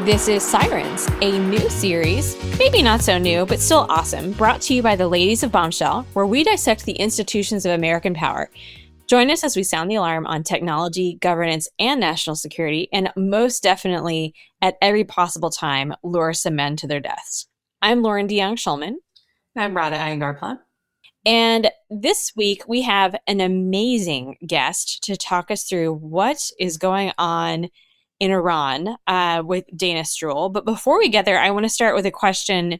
This is Sirens, a new series, maybe not so new, but still awesome, brought to you by the ladies of Bombshell, where we dissect the institutions of American power. Join us as we sound the alarm on technology, governance, and national security, and most definitely, at every possible time, lure some men to their deaths. I'm Loren DeYoung-Schulman. I'm Radha and Loren. And this week, we have an amazing guest to talk us through what is going on in Iran with Dana Stroul. But before we get there, I want to start with a question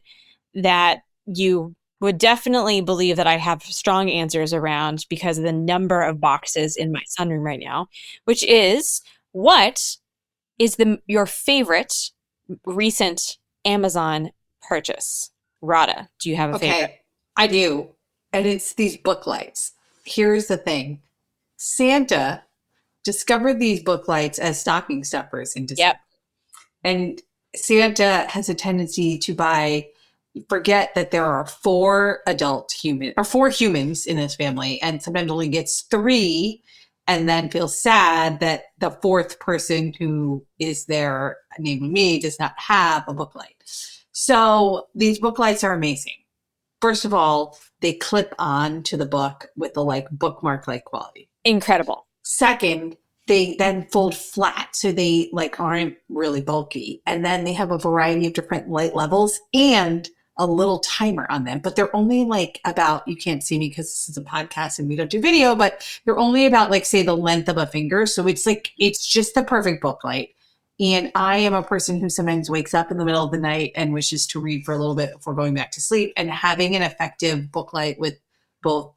that you would definitely believe that I have strong answers around because of the number of boxes in my sunroom right now, which is, what is your favorite recent Amazon purchase? Radha, do you have a favorite? Okay, I do. And it's these book lights. Here's the thing. Santa discovered these book lights as stocking stuffers in December. Yep. And Santa has a tendency to forget that there are four humans in this family, and sometimes only gets three, and then feels sad that the fourth person who is there, namely me, does not have a book light. So these book lights are amazing. First of all, they clip on to the book with the bookmark-like quality. Incredible. Second, they then fold flat, so they aren't really bulky. And then they have a variety of different light levels and a little timer on them. But they're only you can't see me because this is a podcast and we don't do video, but they're only about say the length of a finger. So it's just the perfect book light. And I am a person who sometimes wakes up in the middle of the night and wishes to read for a little bit before going back to sleep. And having an effective book light with both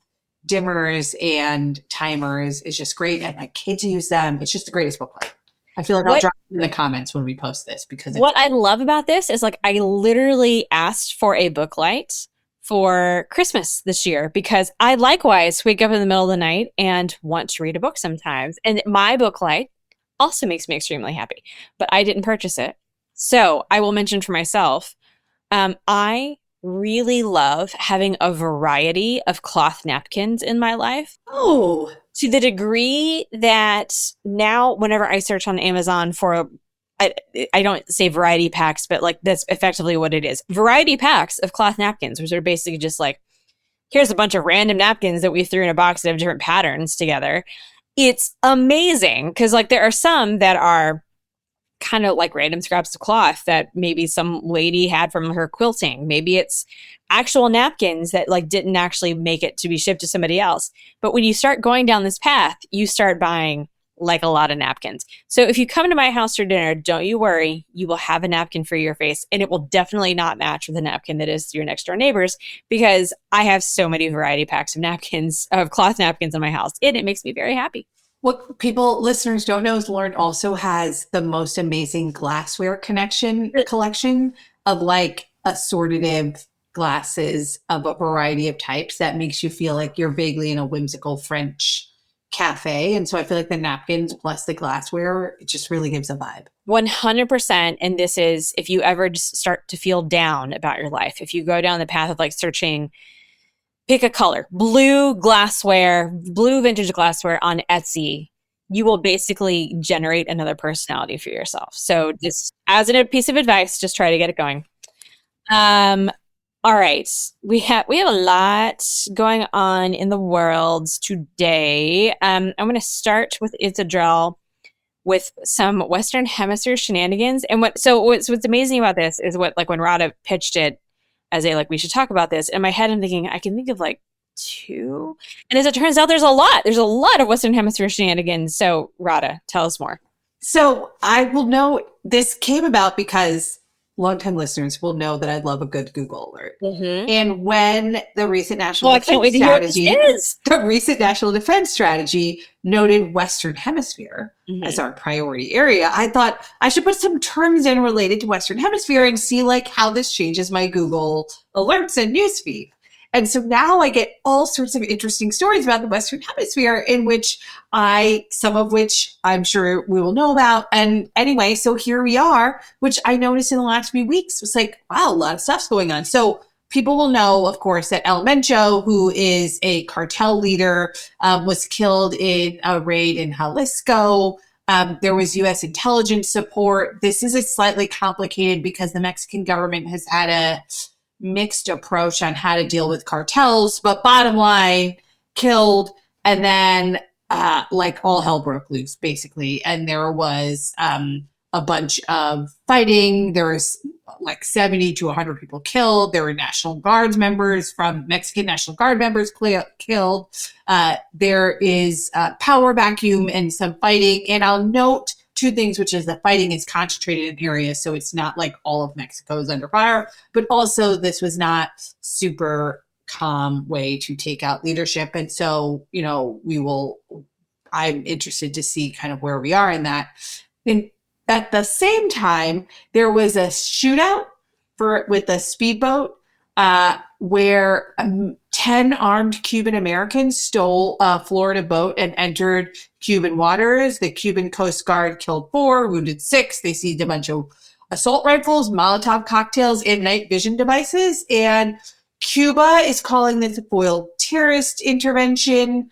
dimmers and timers is just great. And my kids use them. It's just the greatest book light. I feel like I'll drop it in the comments when we post this because what I love about this is I literally asked for a book light for Christmas this year because I likewise wake up in the middle of the night and want to read a book sometimes. And my book light also makes me extremely happy, but I didn't purchase it. So I will mention for myself, I really love having a variety of cloth napkins in my life. Oh, to the degree that now whenever I search on Amazon for, I don't say variety packs, but that's effectively what it is. Variety packs of cloth napkins, which are basically just here's a bunch of random napkins that we threw in a box that have different patterns together. It's amazing because there are some that are kind of random scraps of cloth that maybe some lady had from her quilting. Maybe it's actual napkins that didn't actually make it to be shipped to somebody else. But when you start going down this path, you start buying a lot of napkins. So if you come to my house for dinner, don't you worry, you will have a napkin for your face, and it will definitely not match with the napkin that is your next door neighbor's because I have so many variety packs of cloth napkins in my house, and it makes me very happy. What listeners don't know is Lauren also has the most amazing glassware collection of assortative glasses of a variety of types that makes you feel like you're vaguely in a whimsical French cafe. And so I feel like the napkins plus the glassware, it just really gives a vibe. 100%. And this is, if you ever just start to feel down about your life, if you go down the path of searching, pick a color, blue vintage glassware on Etsy, you will basically generate another personality for yourself. So just as a piece of advice, just try to get it going. All right. We have a lot going on in the world today. I'm going to start with It's a Drill with some Western Hemisphere shenanigans. And what's amazing about this is when Radha pitched it as we should talk about this, in my head I'm thinking I can think of two. And as it turns out, there's a lot of Western Hemisphere shenanigans. So Radha, tell us more. So I will know this came about because longtime listeners will know that I love a good Google alert. Mm-hmm. And when the recent National Defense Strategy noted Western Hemisphere as our priority area, I thought I should put some terms in related to Western Hemisphere and see how this changes my Google alerts and newsfeed. And so now I get all sorts of interesting stories about the Western Hemisphere some of which I'm sure we will know about. And anyway, so here we are, which I noticed in the last few weeks. It's wow, a lot of stuff's going on. So people will know, of course, that El Mencho, who is a cartel leader, was killed in a raid in Jalisco. There was U.S. intelligence support. This is a slightly complicated because the Mexican government has had a mixed approach on how to deal with cartels, but bottom line, killed, and then like all hell broke loose, basically. And there was a bunch of fighting. There was like 70 to 100 people killed. There were National Guard members from Mexican National Guard members killed. There is a power vacuum and some fighting. And I'll note two things, which is the fighting is concentrated in areas, so it's not like all of Mexico is under fire, but also this was not super calm way to take out leadership. And so, I'm interested to see kind of where we are in that. And at the same time, there was a shootout with a speedboat where 10 armed Cuban Americans stole a Florida boat and entered Cuban waters. The Cuban Coast Guard killed 4, wounded 6. They seized a bunch of assault rifles, Molotov cocktails, and night vision devices. And Cuba is calling this a foiled terrorist intervention.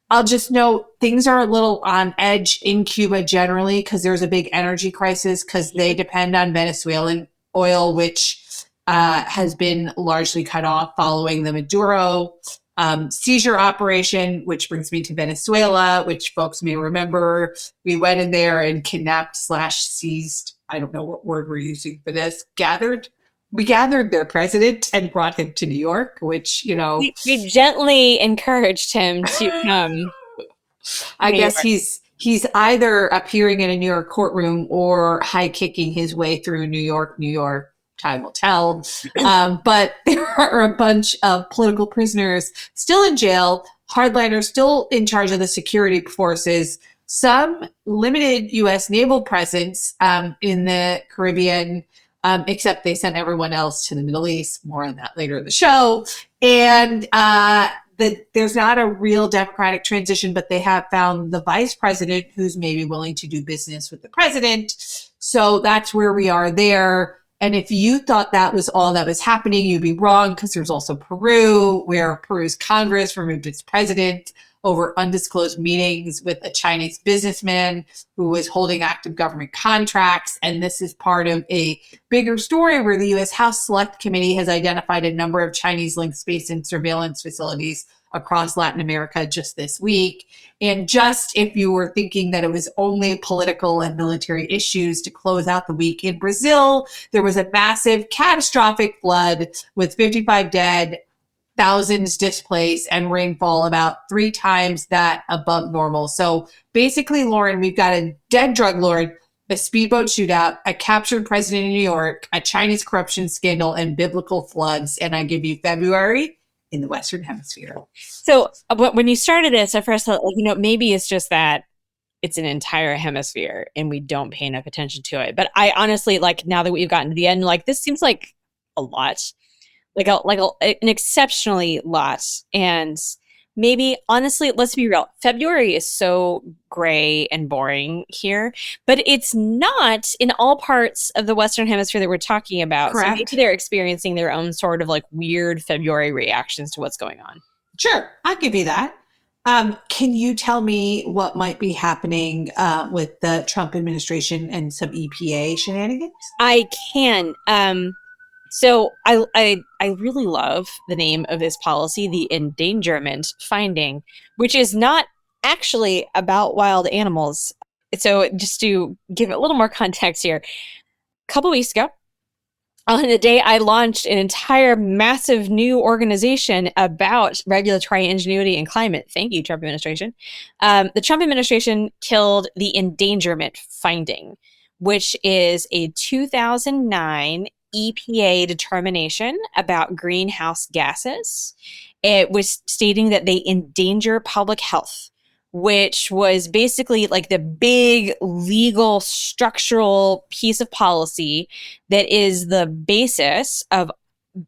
I'll just note things are a little on edge in Cuba generally because there's a big energy crisis because they depend on Venezuelan oil, which has been largely cut off following the Maduro seizure operation, which brings me to Venezuela, which folks may remember. We went in there and kidnapped/seized, I don't know what word we're using for this, we gathered their president and brought him to New York, which, we gently encouraged him to come. I guess he's either appearing in a New York courtroom or high kicking his way through New York. Time will tell. But there are a bunch of political prisoners still in jail, hardliners still in charge of the security forces, some limited U.S. naval presence in the Caribbean, except they sent everyone else to the Middle East. More on that later in the show. And there's not a real democratic transition, but they have found the vice president who's maybe willing to do business with the president. So that's where we are there. And if you thought that was all that was happening, you'd be wrong, because there's also Peru, where Peru's Congress removed its president over undisclosed meetings with a Chinese businessman who was holding active government contracts. And this is part of a bigger story where the U.S. House Select Committee has identified a number of Chinese-linked space and surveillance facilities across Latin America just this week. And just if you were thinking that it was only political and military issues, to close out the week in Brazil, there was a massive catastrophic flood with 55 dead, thousands displaced, and rainfall about 3 times that above normal. So basically, Loren, we've got a dead drug lord, a speedboat shootout, a captured president in New York, a Chinese corruption scandal, and biblical floods. And I give you February in the Western Hemisphere. So when you started this, at first I thought, maybe it's just that it's an entire hemisphere and we don't pay enough attention to it. But I honestly, now that we've gotten to the end, this seems like a lot. An exceptionally lot. And maybe, honestly, let's be real, February is so gray and boring here, but it's not in all parts of the Western Hemisphere that we're talking about. Correct. So maybe they're experiencing their own sort of weird February reactions to what's going on. Sure, I'll give you that. Can you tell me what might be happening with the Trump administration and some EPA shenanigans? I can. So I really love the name of this policy, the Endangerment finding, which is not actually about wild animals. So just to give it a little more context here, a couple weeks ago, on the day I launched an entire massive new organization about regulatory ingenuity and climate. Thank you, Trump administration. The Trump administration killed the Endangerment finding, which is a 2009 EPA determination about greenhouse gases. It was stating that they endanger public health, which was basically the big legal structural piece of policy that is the basis of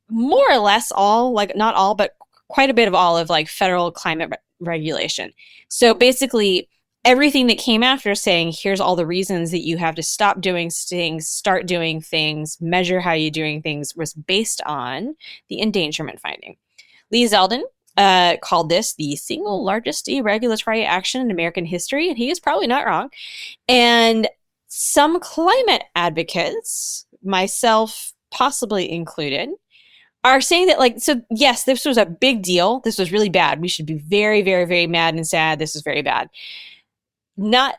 more or less all, not all, but quite a bit of all of federal climate regulation. So basically, everything that came after saying, here's all the reasons that you have to stop doing things, start doing things, measure how you're doing things, was based on the endangerment finding. Lee Zeldin called this the single largest deregulatory action in American history, and he is probably not wrong. And some climate advocates, myself possibly included, are saying that, like, so yes, this was a big deal. This was really bad. We should be very, very, very mad and sad. This is very bad. Not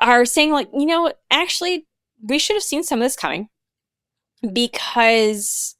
are saying, like, actually, we should have seen some of this coming, because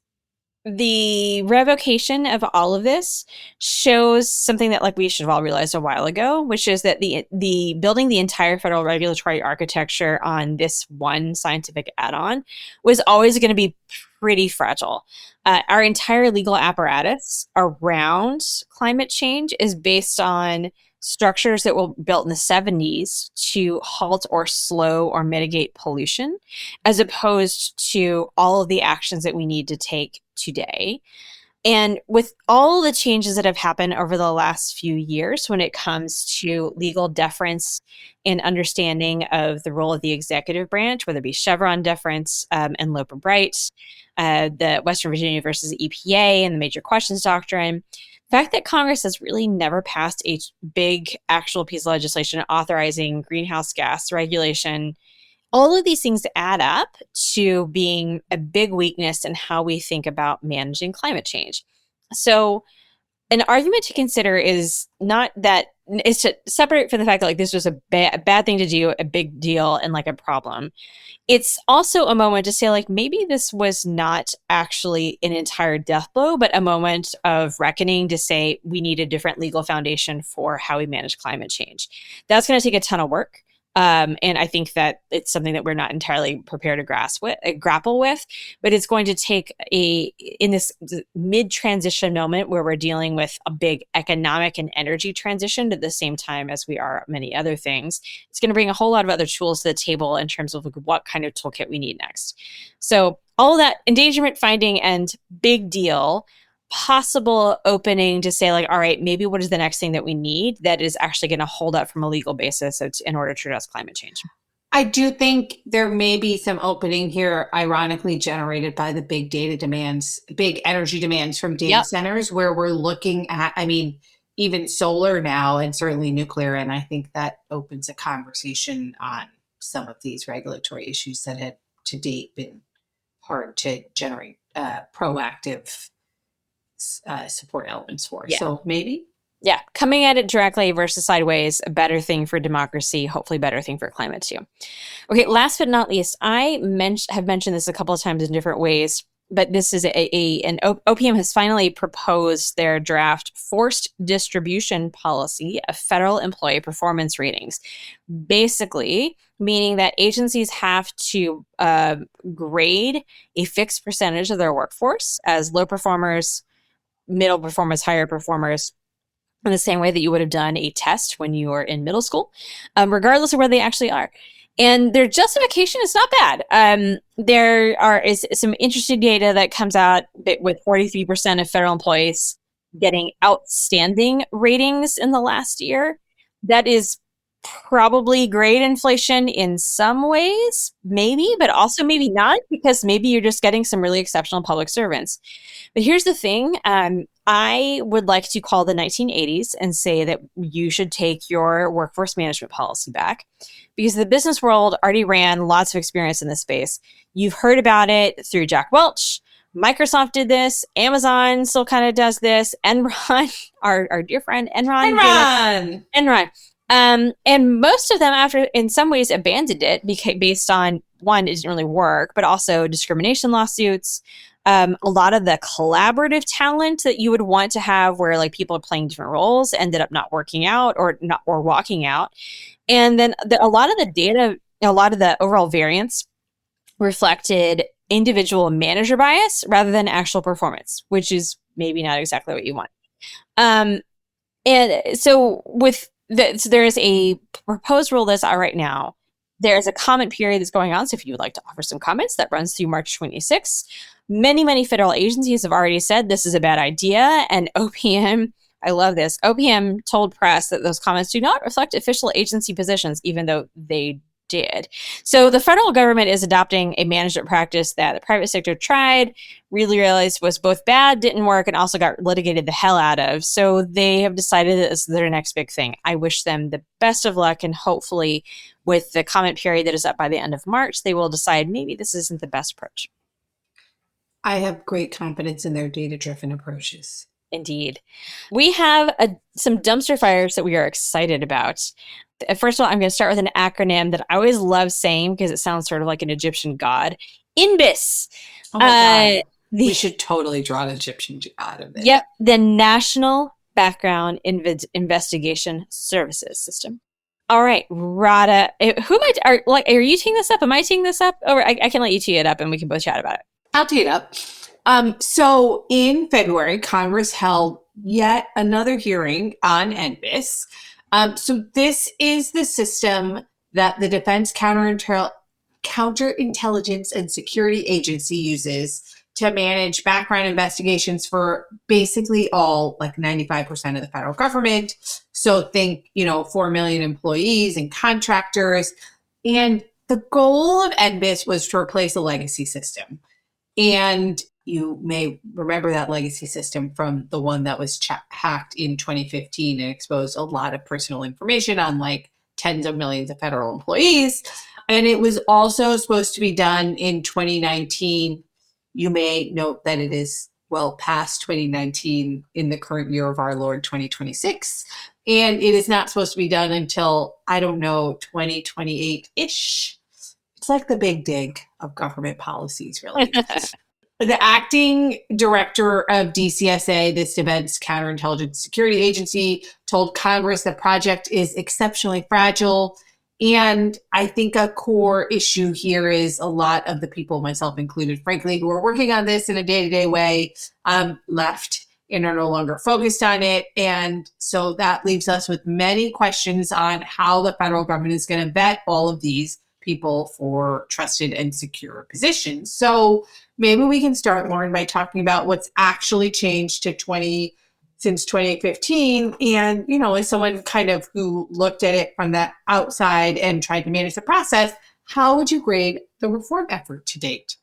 the revocation of all of this shows something that, like, we should have all realized a while ago, which is that the building the entire federal regulatory architecture on this one scientific add-on was always going to be pretty fragile. Our entire legal apparatus around climate change is based on structures that were built in the 70s to halt or slow or mitigate pollution, as opposed to all of the actions that we need to take today. And with all the changes that have happened over the last few years when it comes to legal deference and understanding of the role of the executive branch, whether it be Chevron deference and Loper Bright, the Western Virginia versus EPA and the major questions doctrine, the fact that Congress has really never passed a big actual piece of legislation authorizing greenhouse gas regulation, all of these things add up to being a big weakness in how we think about managing climate change. So an argument to consider is to separate from the fact that, like, this was a bad thing to do, a big deal, and, like, a problem. It's also a moment to say, like, maybe this was not actually an entire death blow, but a moment of reckoning to say we need a different legal foundation for how we manage climate change. That's going to take a ton of work. And I think that it's something that we're not entirely prepared to grapple with, but it's going to take in this mid-transition moment where we're dealing with a big economic and energy transition at the same time as we are many other things. It's going to bring a whole lot of other tools to the table in terms of, like, what kind of toolkit we need next. So all that endangerment finding and big deal, possible opening to say, like, all right, maybe what is the next thing that we need that is actually going to hold up from a legal basis in order to address climate change? I do think there may be some opening here, ironically generated by the big energy demands from data centers, where we're looking at, even solar now, and certainly nuclear. And I think that opens a conversation on some of these regulatory issues that had to date been hard to generate proactive support elements for. Yeah. So maybe. Yeah. Coming at it directly versus sideways, a better thing for democracy, hopefully better thing for climate too. Okay. Last but not least, I have mentioned this a couple of times in different ways, but this is an OPM has finally proposed their draft forced distribution policy of federal employee performance ratings, basically meaning that agencies have to grade a fixed percentage of their workforce as low performers, middle performers, higher performers, in the same way that you would have done a test when you were in middle school, regardless of where they actually are. And their justification is not bad. There is some interesting data that comes out with 43% of federal employees getting outstanding ratings in the last year. That is probably grade inflation in some ways, maybe, but also maybe not, because maybe you're just getting some really exceptional public servants. But here's the thing. I would like to call the 1980s and say that you should take your workforce management policy back, because the business world already ran lots of experience in this space. You've heard about it through Jack Welch. Microsoft did this. Amazon still kind of does this. Enron, our dear friend Enron. And most of them, after, in some ways, abandoned it based on, one, it didn't really work, but also discrimination lawsuits. A lot of the collaborative talent that you would want to have, where, like, people are playing different roles, ended up not working out or walking out. And then a lot of the data, a lot of the overall variance reflected individual manager bias rather than actual performance, which is maybe not exactly what you want. And so there is a proposed rule that's out right now. There's a comment period that's going on. So if you would like to offer some comments, that runs through March 26th. Many, many federal agencies have already said this is a bad idea. And OPM, I love this, OPM told press that those comments do not reflect official agency positions, even though they did. So the federal government is adopting a management practice that the private sector tried, really realized was both bad, didn't work, and also got litigated the hell out of. So they have decided that this is their next big thing. I wish them the best of luck, and hopefully with the comment period that is up by the end of March, they will decide maybe this isn't the best approach. I have great confidence in their data-driven approaches. Indeed. We have some dumpster fires that we are excited about. First of all, I'm going to start with an acronym that I always love saying because it sounds sort of like an Egyptian god. NBIS. Oh my God. We should totally draw an Egyptian god of it. Yep. The National Background Investigation Services System. All right, Radha. Who am I? Are you teeing this up? Am I teeing this up? Or I can let you tee it up and we can both chat about it. I'll tee it up. So in February, Congress held yet another hearing on NBIS. So this is the system that the Defense Counterintelligence and Security Agency uses to manage background investigations for basically all, like 95% of the federal government. So think, 4 million employees and contractors. And the goal of NBIS was to replace a legacy system. And you may remember that legacy system from the one that was hacked in 2015 and exposed a lot of personal information on like tens of millions of federal employees. And it was also supposed to be done in 2019. You may note that it is well past 2019 in the current year of our Lord 2026. And it is not supposed to be done until, 2028-ish. It's like the big dig of government policies, really. The acting director of DCSA, this Defense Counterintelligence Security Agency, told Congress the project is exceptionally fragile. And I think a core issue here is a lot of the people, myself included, frankly, who are working on this in a day-to-day way, left and are no longer focused on it. And so that leaves us with many questions on how the federal government is going to vet all of these people for trusted and secure positions. So maybe we can start, Loren, by talking about what's actually changed since 2015. And, as someone kind of who looked at it from the outside and tried to manage the process, how would you grade the reform effort to date?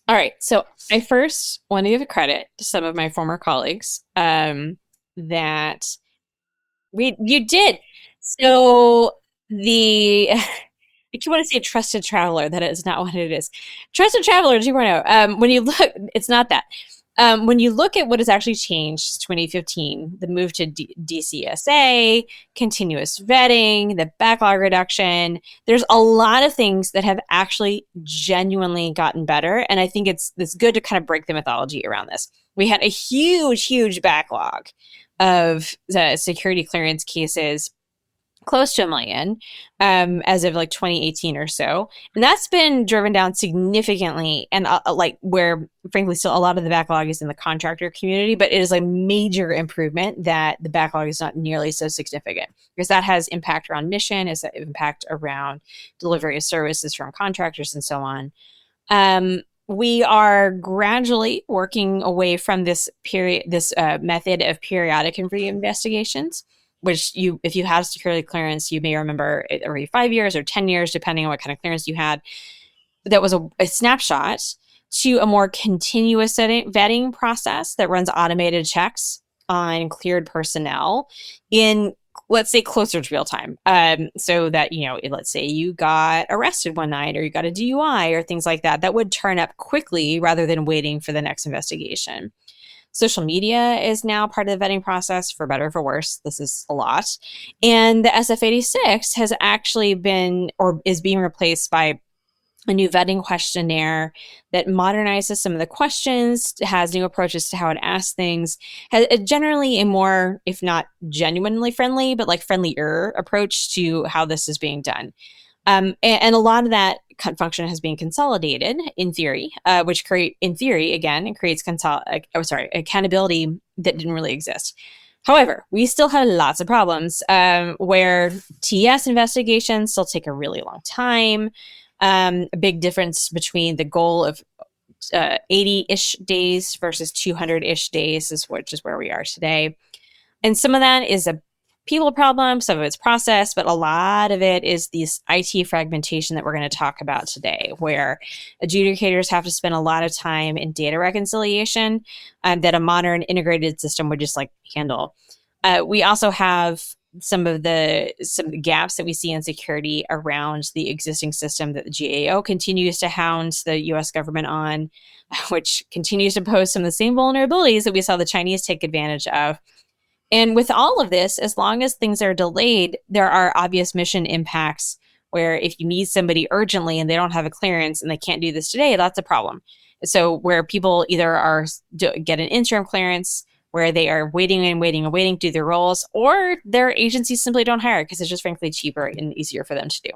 All right. So I first want to give credit to some of my former colleagues that you did. So if you want to say trusted traveler, that is not what it is. Trusted traveler 2.0. When you look, it's not that. When you look at what has actually changed since 2015, the move to DCSA, continuous vetting, the backlog reduction, there's a lot of things that have actually genuinely gotten better. And I think it's good to kind of break the mythology around this. We had a huge backlog of the security clearance cases, close to 1 million as of like 2018 or so. And that's been driven down significantly. And where, frankly, still a lot of the backlog is in the contractor community, but it is a major improvement that the backlog is not nearly so significant, because that has impact around mission, is that impact around delivery of services from contractors and so on. We are gradually working away from this method of periodic investigations, which if you have security clearance, you may remember every 5 years or 10 years, depending on what kind of clearance you had. That was a snapshot to a more continuous vetting process that runs automated checks on cleared personnel in, let's say, closer to real time. So that, let's say you got arrested one night or you got a DUI or things like that, that would turn up quickly rather than waiting for the next investigation. Social media is now part of the vetting process, for better or for worse. This is a lot. And the SF-86 has actually been, or is being replaced by, a new vetting questionnaire that modernizes some of the questions, has new approaches to how it asks things, has generally a more, if not genuinely friendly, but like friendlier approach to how this is being done. And a lot of that function has been consolidated in theory, which creates accountability that didn't really exist. However, we still have lots of problems where TS investigations still take a really long time. A big difference between the goal of 80-ish days versus 200-ish days, which is where we are today. And some of that is people problem, some of it's process, but a lot of it is this IT fragmentation that we're going to talk about today, where adjudicators have to spend a lot of time in data reconciliation that a modern integrated system would just like handle. We also have some gaps that we see in security around the existing system that the GAO continues to hound the US government on, which continues to pose some of the same vulnerabilities that we saw the Chinese take advantage of. And with all of this, as long as things are delayed, there are obvious mission impacts where if you need somebody urgently and they don't have a clearance and they can't do this today, that's a problem. So where people either get an interim clearance where they are waiting and waiting and waiting to do their roles, or their agencies simply don't hire because it's just frankly cheaper and easier for them to do.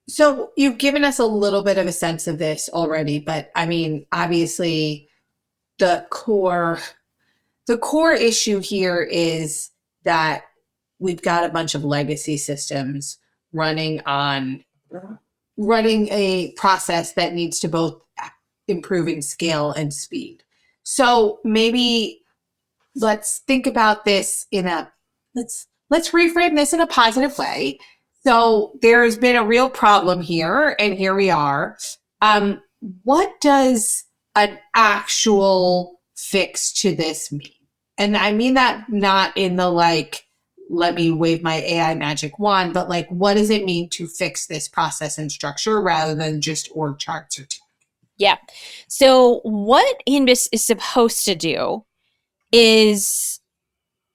So you've given us a little bit of a sense of this already, but I mean, obviously the core issue here is that we've got a bunch of legacy systems running a process that needs to both improve in scale and speed. So maybe let's think about this let's reframe this in a positive way. So there's been a real problem here, and here we are. What does an actual fix to this mean? And I mean that not in the let me wave my AI magic wand, but what does it mean to fix this process and structure rather than just org charts or two? Yeah. So what NBIS is supposed to do is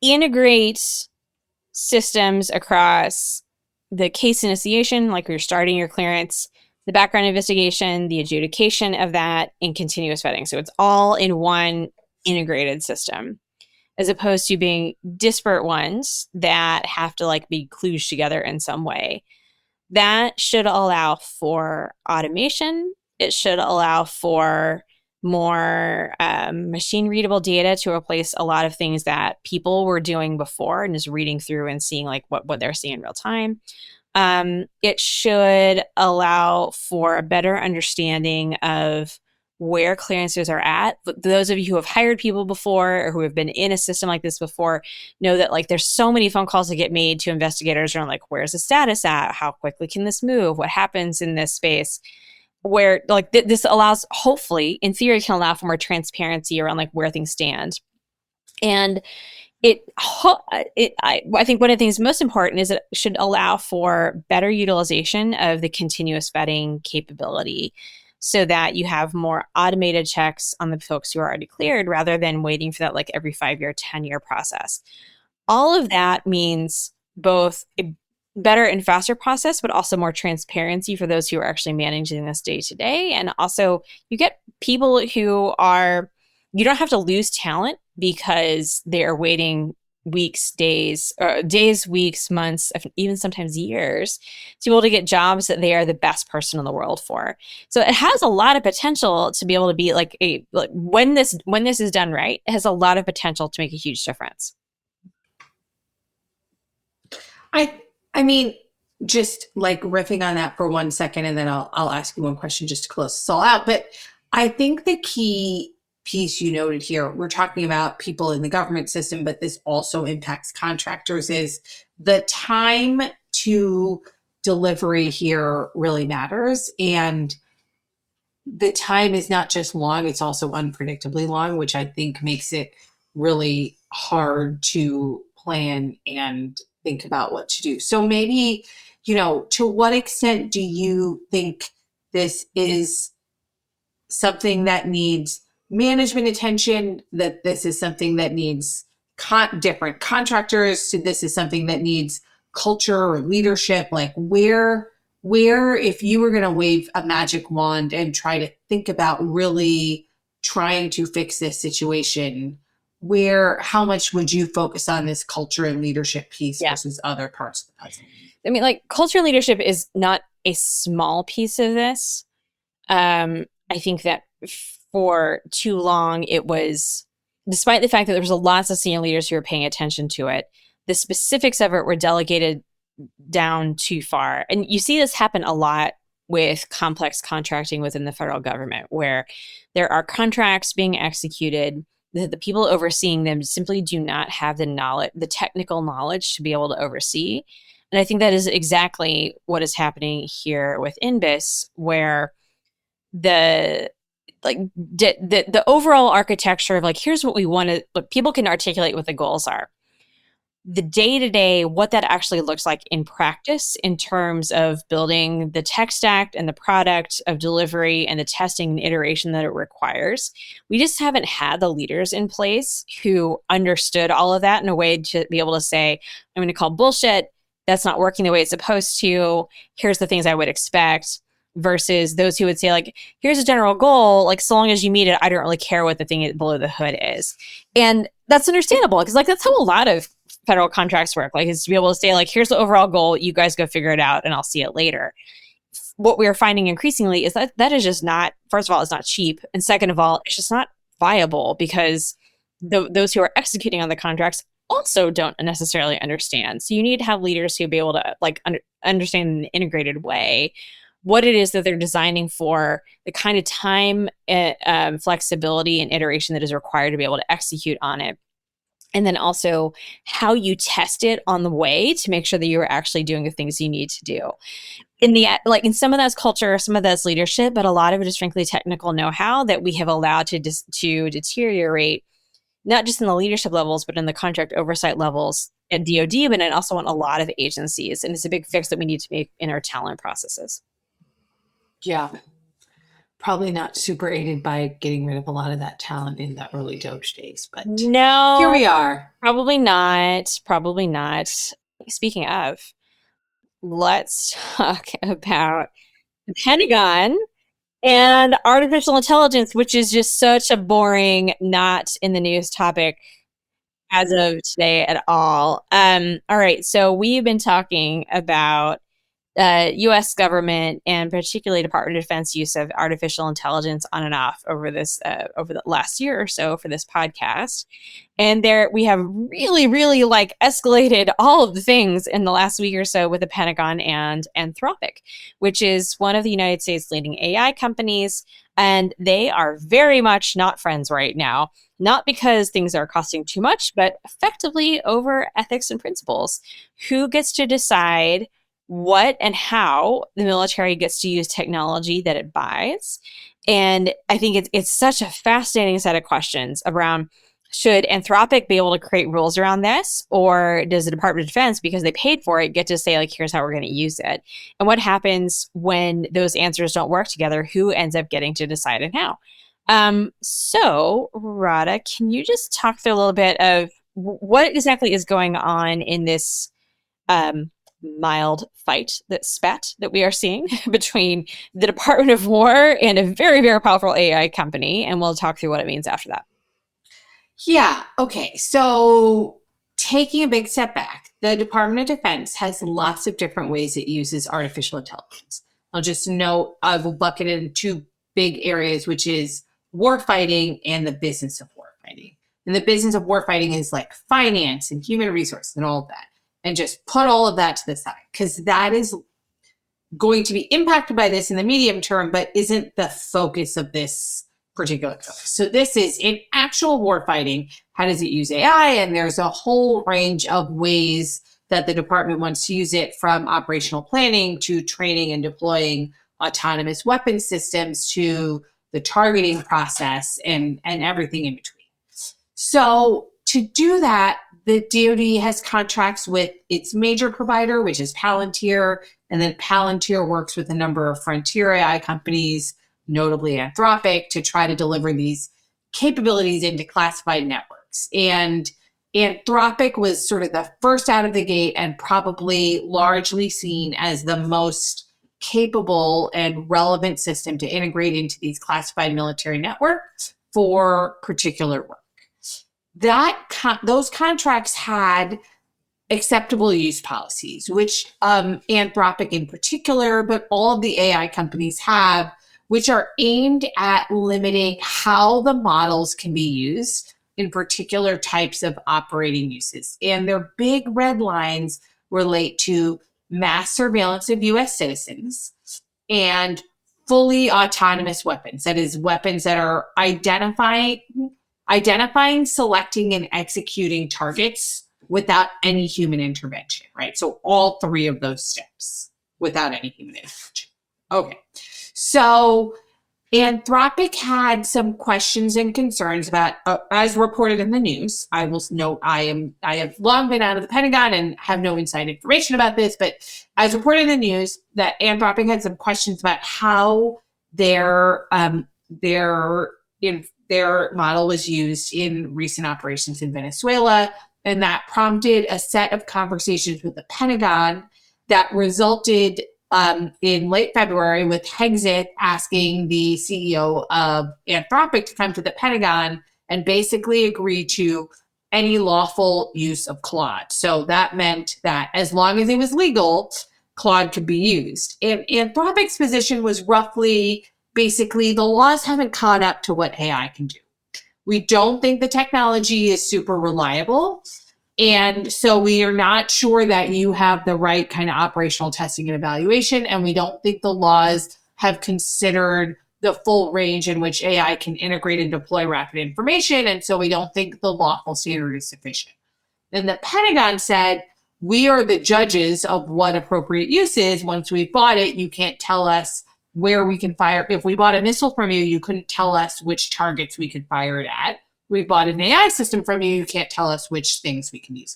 integrate systems across the case initiation, like you're starting your clearance, the background investigation, the adjudication of that, and continuous vetting. So it's all in one integrated system, as opposed to being disparate ones that have to be kludged together in some way. That should allow for automation. It should allow for more machine readable data to replace a lot of things that people were doing before and just reading through and seeing what they're seeing in real time. It should allow for a better understanding of where clearances are at. Those of you who have hired people before or who have been in a system like this before know that there's so many phone calls that get made to investigators around where's the status at? How quickly can this move? What happens in this space? Where this allows, hopefully, in theory, can allow for more transparency around where things stand. And I think one of the things most important is it should allow for better utilization of the continuous vetting capability so that you have more automated checks on the folks who are already cleared rather than waiting for that every 5-year, 10-year process. All of that means both a better and faster process, but also more transparency for those who are actually managing this day to day. And also you get people you don't have to lose talent because they are waiting days, weeks, months, even sometimes years to be able to get jobs that they are the best person in the world for. So it has a lot of potential to be able to be when this is done right, it has a lot of potential to make a huge difference. I mean, just riffing on that for 1 second, and then I'll ask you one question just to close this all out. But I think the key piece you noted here, we're talking about people in the government system, but this also impacts contractors, is the time to delivery here really matters. And the time is not just long, it's also unpredictably long, which I think makes it really hard to plan and think about what to do. So maybe, to what extent do you think this is something that needs management attention, that this is something that needs different contractors, so this is something that needs culture or leadership? Where if you were going to wave a magic wand and try to think about really trying to fix this situation, how much would you focus on this culture and leadership piece versus other parts of the puzzle? I mean, culture and leadership is not a small piece of this. I think that for too long, it was, despite the fact that there was lots of senior leaders who were paying attention to it, the specifics of it were delegated down too far. And you see this happen a lot with complex contracting within the federal government, where there are contracts being executed the people overseeing them simply do not have the knowledge, the technical knowledge to be able to oversee. And I think that is exactly what is happening here with NBIS, where the the overall architecture of like, here's what we want to, look, people can articulate what the goals are. The day-to-day, what that actually looks like in practice in terms of building the tech stack and the product of delivery and the testing and iteration that it requires. We just haven't had the leaders in place who understood all of that in a way to be able to say, I'm going to call bullshit. That's not working the way it's supposed to. Here's the things I would expect. Versus those who would say, like, here's a general goal. Like, so long as you meet it, I don't really care what the thing below the hood is. And that's understandable because, like, that's how a lot of federal contracts work. Like, is to be able to say, like, here's the overall goal. You guys go figure it out and I'll see it later. What we're finding increasingly is that that is just not, first of all, it's not cheap. And second of all, it's just not viable because those who are executing on the contracts also don't necessarily understand. So you need to have leaders who be able to like understand in an integrated way what it is that they're designing for, the kind of time, flexibility, and iteration that is required to be able to execute on it. And then also how you test it on the way to make sure that you're actually doing the things you need to do. In some of that's culture, some of that's leadership, but a lot of it is frankly technical know-how that we have allowed to deteriorate, not just in the leadership levels, but in the contract oversight levels at DOD, but also in a lot of agencies. And it's a big fix that we need to make in our talent processes. Yeah. Probably not super aided by getting rid of a lot of that talent in the early Doge days, but no, here we are. Probably not. Probably not. Speaking of, let's talk about the Pentagon and artificial intelligence, which is just such a boring, not in the news topic as of today at all. All right. So we've been talking about U.S. government and particularly Department of Defense use of artificial intelligence on and off over the last year or so for this podcast. And there we have really, really like escalated all of the things in the last week or so with the Pentagon and Anthropic, which is one of the United States' leading AI companies. And they are very much not friends right now, not because things are costing too much, but effectively over ethics and principles. Who gets to decide what and how the military gets to use technology that it buys? And I think it's such a fascinating set of questions around, should Anthropic be able to create rules around this? Or does the Department of Defense, because they paid for it, get to say, like, here's how we're going to use it? And what happens when those answers don't work together? Who ends up getting to decide and how? So, Radha, can you just talk through a little bit of what exactly is going on in this mild fight, that spat that we are seeing between the Department of War and a very, very powerful AI company? And we'll talk through what it means after that. Yeah. Okay. So taking a big step back, the Department of Defense has lots of different ways it uses artificial intelligence. I'll just note, I will bucket it in two big areas, which is warfighting and the business of warfighting. And the business of warfighting is like finance and human resources and all of that. And just put all of that to the side, because that is going to be impacted by this in the medium term, but isn't the focus of this particular focus. So this is in actual warfighting. How does it use AI? And there's a whole range of ways that the department wants to use it, from operational planning to training and deploying autonomous weapon systems to the targeting process and everything in between. So to do that, the DoD has contracts with its major provider, which is Palantir, and then Palantir works with a number of frontier AI companies, notably Anthropic, to try to deliver these capabilities into classified networks. And Anthropic was sort of the first out of the gate and probably largely seen as the most capable and relevant system to integrate into these classified military networks for particular work. Those contracts had acceptable use policies, which Anthropic in particular, but all of the AI companies have, which are aimed at limiting how the models can be used in particular types of operating uses. And their big red lines relate to mass surveillance of US citizens and fully autonomous weapons. That is, weapons that are identifying identifying, selecting, and executing targets without any human intervention, right? So all three of those steps without any human intervention. Okay. So Anthropic had some questions and concerns about, as reported in the news. I will note I have long been out of the Pentagon and have no inside information about this, but as reported in the news, that Anthropic had some questions about how their model was used in recent operations in Venezuela, and that prompted a set of conversations with the Pentagon that resulted in late February with Hexit asking the CEO of Anthropic to come to the Pentagon and basically agree to any lawful use of Claude. So that meant that as long as it was legal, Claude could be used. And Anthropic's position was roughly, basically, the laws haven't caught up to what AI can do. We don't think the technology is super reliable. And so we are not sure that you have the right kind of operational testing and evaluation. And we don't think the laws have considered the full range in which AI can integrate and deploy rapid information. And so we don't think the lawful standard is sufficient. And the Pentagon said, we are the judges of what appropriate use is. Once we've bought it, you can't tell us where we can fire. If we bought a missile from you, you couldn't tell us which targets we could fire it at. We bought an AI system from you, you can't tell us which things we can use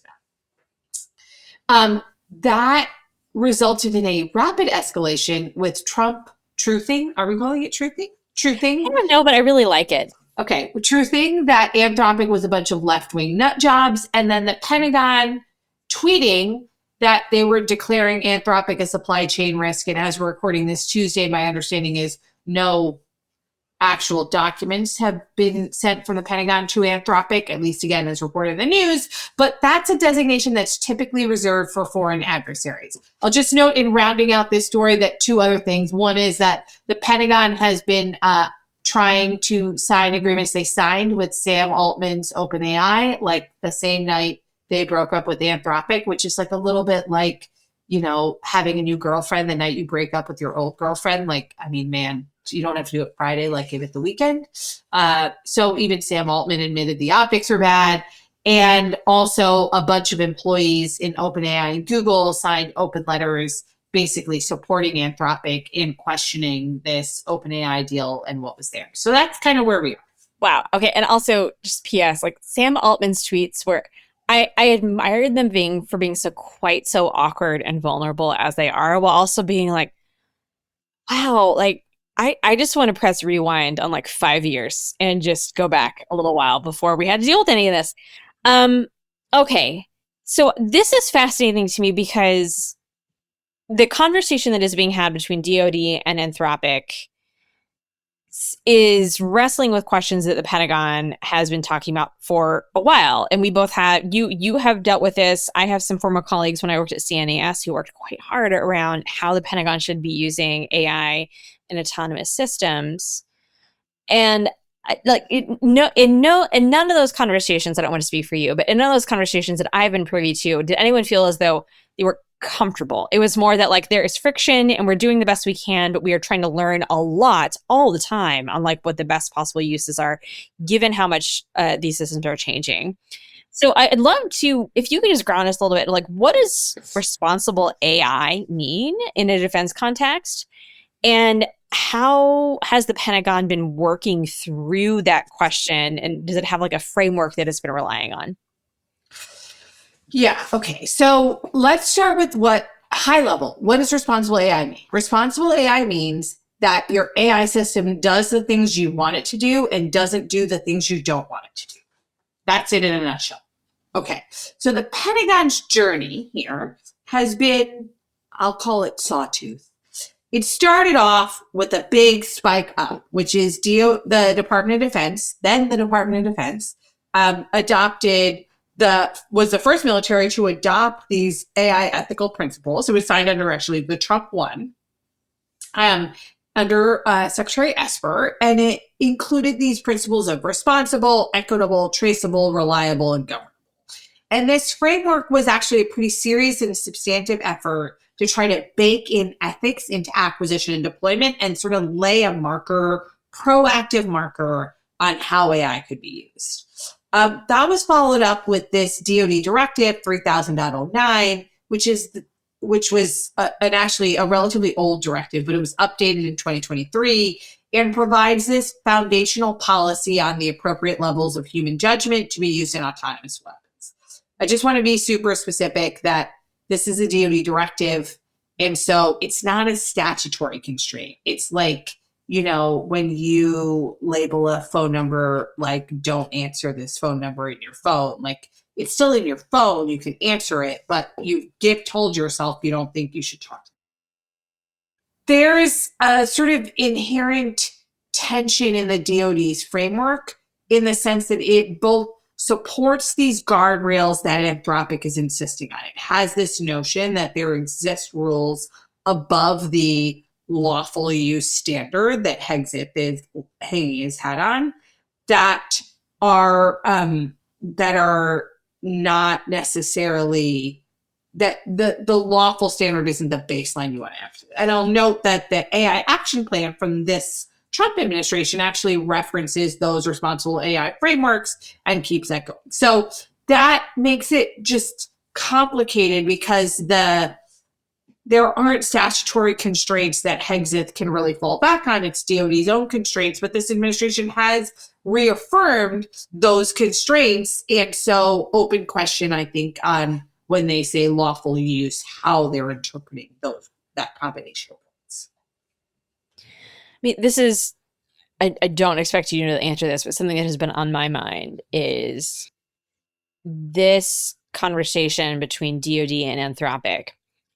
it. That resulted in a rapid escalation with Trump truthing. Are we calling it truthing? Truthing? I don't know, but I really like it. Okay. Truthing that Anthropic was a bunch of left-wing nut jobs, and then the Pentagon tweeting that they were declaring Anthropic a supply chain risk. And as we're recording this Tuesday, my understanding is no actual documents have been sent from the Pentagon to Anthropic, at least again as reported in the news, but that's a designation that's typically reserved for foreign adversaries. I'll just note in rounding out this story that two other things. One is that the Pentagon has been trying to sign agreements they signed with Sam Altman's OpenAI, like the same night they broke up with Anthropic, which is like a little bit like, you know, having a new girlfriend the night you break up with your old girlfriend. Like, I mean, man, you don't have to do it Friday, like give it the weekend. So even Sam Altman admitted the optics are bad. And also a bunch of employees in OpenAI and Google signed open letters basically supporting Anthropic in questioning this OpenAI deal and what was there. So that's kind of where we are. Wow. Okay. And also just PS, like Sam Altman's tweets were, I admired them for being so awkward and vulnerable as they are, while also being like, wow, like, I just want to press rewind on like 5 years and just go back a little while before we had to deal with any of this. Okay. So this is fascinating to me because the conversation that is being had between DOD and Anthropic is wrestling with questions that the Pentagon has been talking about for a while. And we both have, you have dealt with this. I have some former colleagues when I worked at CNAS who worked quite hard around how the Pentagon should be using AI and autonomous systems. And in none of those conversations, I don't want to speak for you, but in none of those conversations that I've been privy to, did anyone feel as though they were comfortable? It was more that like there is friction and we're doing the best we can, but we are trying to learn a lot all the time on like what the best possible uses are, given how much these systems are changing. So I'd love to, if you could just ground us a little bit, like what does responsible AI mean in a defense context? And how has the Pentagon been working through that question? And does it have like a framework that it's been relying on? Yeah. Okay. So let's start with what high level. What does responsible AI mean? Responsible AI means that your AI system does the things you want it to do and doesn't do the things you don't want it to do. That's it in a nutshell. Okay. So the Pentagon's journey here has been, I'll call it sawtooth. It started off with a big spike up, which is the Department of Defense, then the Department of Defense, was the first military to adopt these AI ethical principles. It was signed under actually the Trump one, under Secretary Esper, and it included these principles of responsible, equitable, traceable, reliable, and governable. And this framework was actually a pretty serious and substantive effort to try to bake in ethics into acquisition and deployment and sort of lay a marker, proactive marker on how AI could be used. That was followed up with this DOD Directive 3000.09, which was actually a relatively old directive, but it was updated in 2023 and provides this foundational policy on the appropriate levels of human judgment to be used in autonomous weapons. I just want to be super specific that this is a DOD directive, and so it's not a statutory constraint. It's like, you know, when you label a phone number, like, don't answer this phone number in your phone, like, it's still in your phone, you can answer it, but you told yourself you don't think you should talk. There's a sort of inherent tension in the DOD's framework in the sense that it both supports these guardrails that Anthropic is insisting on. It has this notion that there exist rules above the lawful use standard that Hexit is hanging his hat on that are not necessarily that the lawful standard isn't the baseline you want to have. And I'll note that the AI action plan from this Trump administration actually references those responsible AI frameworks and keeps that going. So that makes it just complicated because there aren't statutory constraints that Hexit can really fall back on. It's DOD's own constraints, but this administration has reaffirmed those constraints. And so open question, I think, on when they say lawful use, how they're interpreting that combination of words. I mean, this is, I don't expect you to answer this, but something that has been on my mind is this conversation between DOD and Anthropic.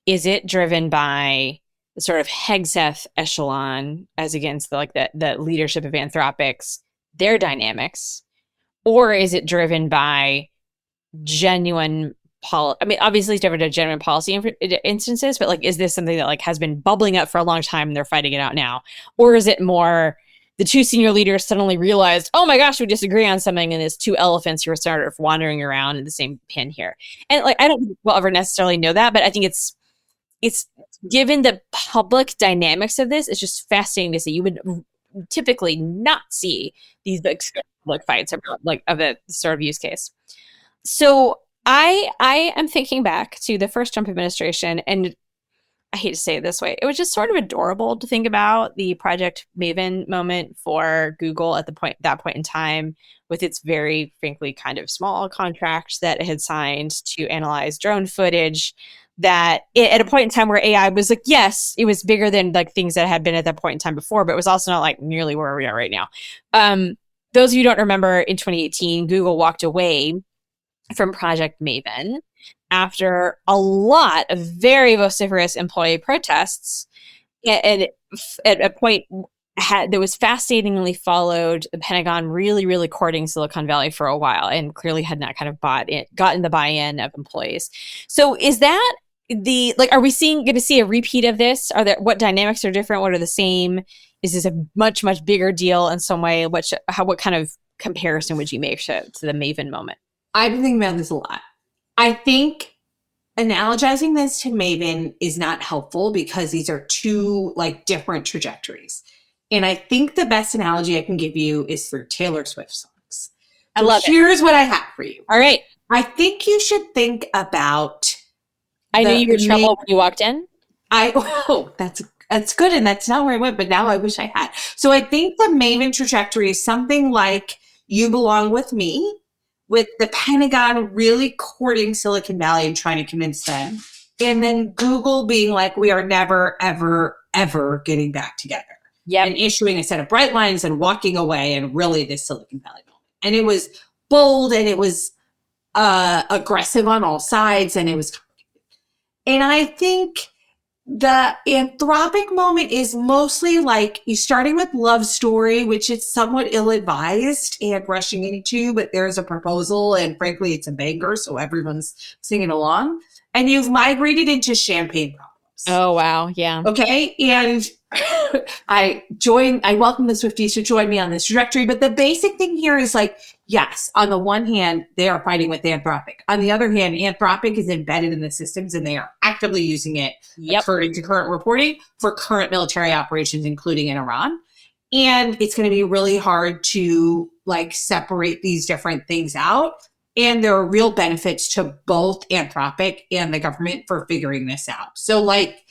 Is it driven by the sort of Hegseth echelon as against the leadership of Anthropic's, their dynamics? Or is it driven by genuine I mean, obviously it's driven by genuine policy instances, but like, is this something that like has been bubbling up for a long time and they're fighting it out now? Or is it more the two senior leaders suddenly realized, oh my gosh, we disagree on something, and there's two elephants who are sort of wandering around in the same pen here? And like, I don't think we'll ever necessarily know that, but I think it's given the public dynamics of this, it's just fascinating to see. You would typically not see these big public fights of a sort of use case. So I am thinking back to the first Trump administration, and I hate to say it this way, it was just sort of adorable to think about the Project Maven moment for Google at that point in time, with its very, frankly, kind of small contract that it had signed to analyze drone footage. That at a point in time where AI was like, yes, it was bigger than like things that had been at that point in time before, but it was also not like nearly where we are right now. Those of you who don't remember, in 2018, Google walked away from Project Maven after a lot of very vociferous employee protests, and at a point that was fascinatingly followed the Pentagon really, really courting Silicon Valley for a while, and clearly had not kind of gotten the buy-in of employees. So is that are we going to see a repeat of this? What dynamics are different? What are the same? Is this a much, much bigger deal in some way? What kind of comparison would you make to the Maven moment? I've been thinking about this a lot. I think analogizing this to Maven is not helpful because these are two like different trajectories. And I think the best analogy I can give you is through Taylor Swift songs. I love it. Here's what I have for you. All right. I think you should think about. I knew you were trouble when you walked in. That's good. And that's not where I went, but now I wish I had. So I think the Maven trajectory is something like You Belong With Me, with the Pentagon really courting Silicon Valley and trying to convince them. And then Google being like, we are never, ever, ever getting back together. Yep. And issuing a set of bright lines and walking away, and really this Silicon Valley moment. And it was bold, and it was aggressive on all sides, and it was complicated. And I think the Anthropic moment is mostly like you starting with Love Story, which is somewhat ill-advised and rushing into, but there's a proposal, and frankly, it's a banger, so everyone's singing along. And you've migrated into Champagne Problems. Oh, wow. Yeah. Okay. And I welcome the Swifties to join me on this trajectory. But the basic thing here is like, yes, on the one hand, they are fighting with Anthropic. On the other hand, Anthropic is embedded in the systems, and they are actively using it, according to current reporting, for current military operations, including in Iran. And it's going to be really hard to like separate these different things out. And there are real benefits to both Anthropic and the government for figuring this out. So like,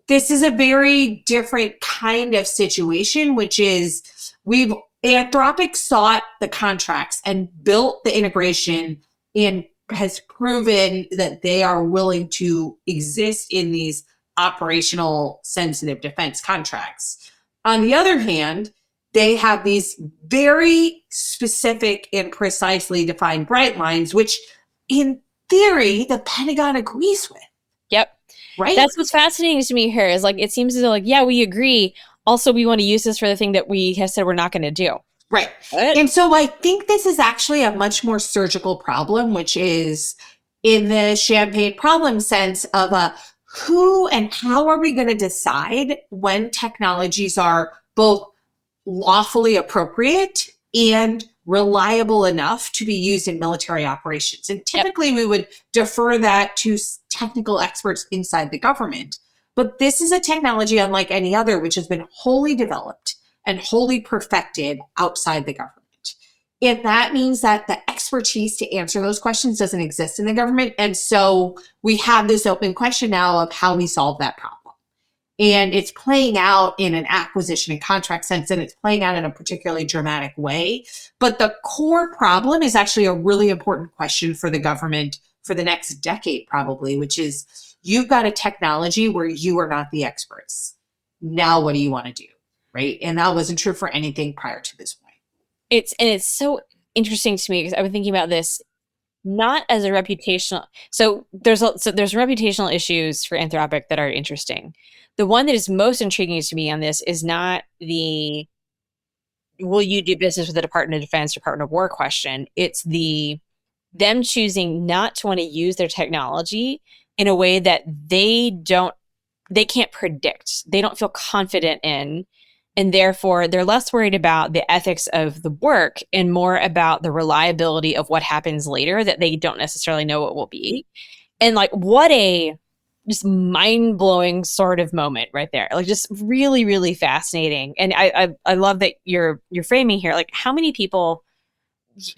this is a very different kind of situation, which is Anthropic sought the contracts and built the integration and has proven that they are willing to exist in these operational sensitive defense contracts. On the other hand, they have these very specific and precisely defined bright lines, which in theory, the Pentagon agrees with. Yep. Right? That's what's fascinating to me here is like, it seems as though like, yeah, we agree. Also, we want to use this for the thing that we have said we're not going to do. Right. What? And so I think this is actually a much more surgical problem, which is in the champagne problem sense of who and how are we going to decide when technologies are both lawfully appropriate and reliable enough to be used in military operations. And typically we would defer that to technical experts inside the government. But this is a technology unlike any other, which has been wholly developed and wholly perfected outside the government. And that means that the expertise to answer those questions doesn't exist in the government. And so we have this open question now of how we solve that problem. And it's playing out in an acquisition and contract sense, and it's playing out in a particularly dramatic way. But the core problem is actually a really important question for the government for the next decade, probably, which is you've got a technology where you are not the experts. Now, what do you want to do? Right. And that wasn't true for anything prior to this point. It's so interesting to me because I've been thinking about this not as a reputational. So there's reputational issues for Anthropic that are interesting. The one that is most intriguing to me on this is not the will you do business with the Department of Defense, Department of War question. It's them choosing not to want to use their technology in a way that they can't predict. They don't feel confident in. And therefore, they're less worried about the ethics of the work and more about the reliability of what happens later that they don't necessarily know what will be. And like, what a just mind-blowing sort of moment right there. Like, just really, really fascinating. And I love that you're framing here. Like, how many people,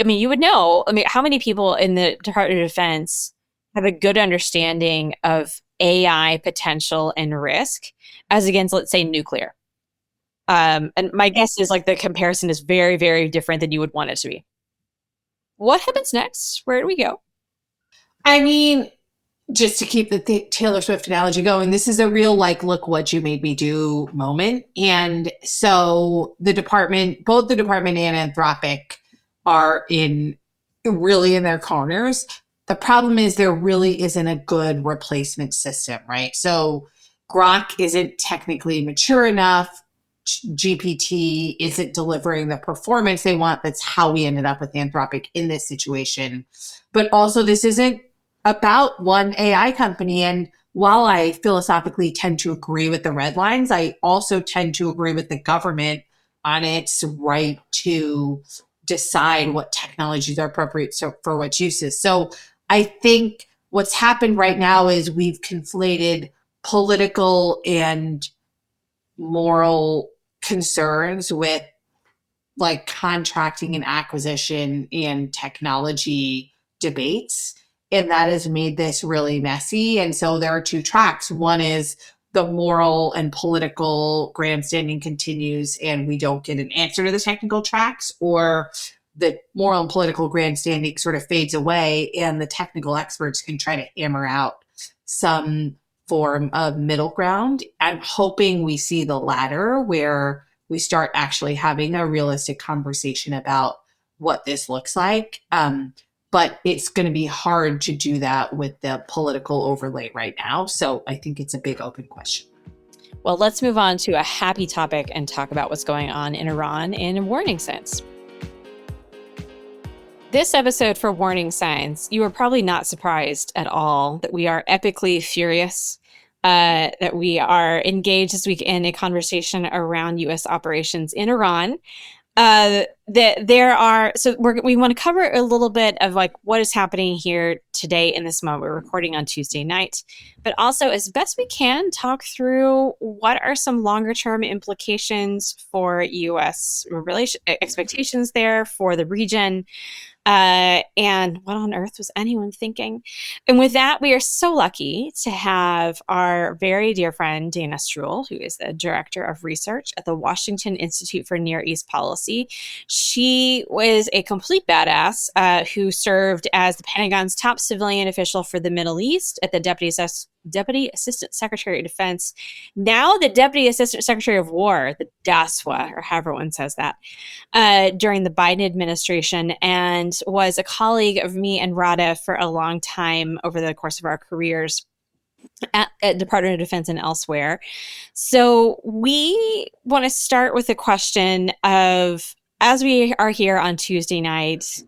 I mean, you would know, I mean, how many people in the Department of Defense have a good understanding of AI potential and risk as against, let's say, nuclear? And my guess is like the comparison is very, very different than you would want it to be. What happens next? Where do we go? I mean, just to keep the Taylor Swift analogy going, this is a real like, look what you made me do moment. And so both the department and Anthropic are really in their corners. The problem is there really isn't a good replacement system, right? So Grok isn't technically mature enough. GPT isn't delivering the performance they want. That's how we ended up with Anthropic in this situation. But also, this isn't about one AI company. And while I philosophically tend to agree with the red lines, I also tend to agree with the government on its right to decide what technologies are appropriate for what uses. So I think what's happened right now is we've conflated political and moral concerns with like contracting and acquisition and technology debates. And that has made this really messy. And so there are two tracks. One is the moral and political grandstanding continues and we don't get an answer to the technical tracks, or the moral and political grandstanding sort of fades away and the technical experts can try to hammer out some form of middle ground. I'm hoping we see the latter, where we start actually having a realistic conversation about what this looks like. But it's going to be hard to do that with the political overlay right now. So I think it's a big open question. Well, let's move on to a happy topic and talk about what's going on in Iran in Warning Signs. This episode for Warning Signs, you are probably not surprised at all that we are epically furious, that we are engaged this week in a conversation around U.S. operations in Iran. we want to cover a little bit of like what is happening here today in this moment. We're recording on Tuesday night, but also as best we can talk through what are some longer term implications for U.S. expectations there for the region. And what on earth was anyone thinking? And with that, we are so lucky to have our very dear friend, Dana Stroul, who is the Director of Research at the Washington Institute for Near East Policy. She was a complete badass who served as the Pentagon's top civilian official for the Middle East at the Deputy Assistant Secretary of Defense, now the Deputy Assistant Secretary of War, the DASWA, or however one says that, during the Biden administration, and was a colleague of me and Radha for a long time over the course of our careers at Department of Defense and elsewhere. So we want to start with a question of, as we are here on Tuesday night,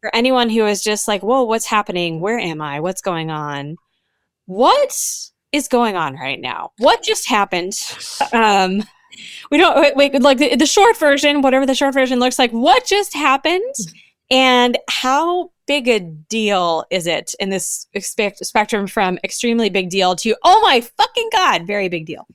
for anyone who is just like, whoa, what's happening? Where am I? What's going on? What is going on right now? What just happened? We don't wait, like the short version, whatever the short version looks like. What just happened, and how big a deal is it in this spectrum from extremely big deal to, oh my fucking God, very big deal?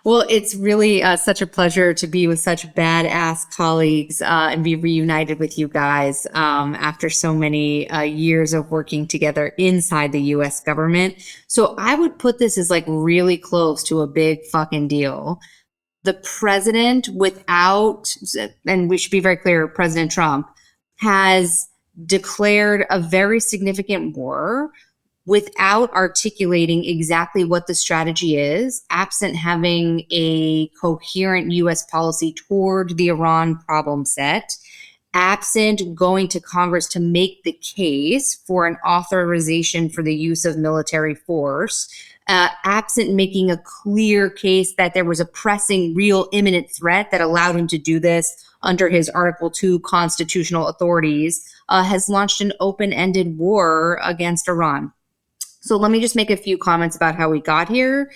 Well, it's really such a pleasure to be with such badass colleagues and be reunited with you guys after so many years of working together inside the U.S. government. So I would put this as like really close to a big fucking deal. The president, and we should be very clear, President Trump has declared a very significant war without articulating exactly what the strategy is, absent having a coherent U.S. policy toward the Iran problem set, absent going to Congress to make the case for an authorization for the use of military force, absent making a clear case that there was a pressing, real, imminent threat that allowed him to do this under his Article 2 constitutional authorities, has launched an open-ended war against Iran. So let me just make a few comments about how we got here.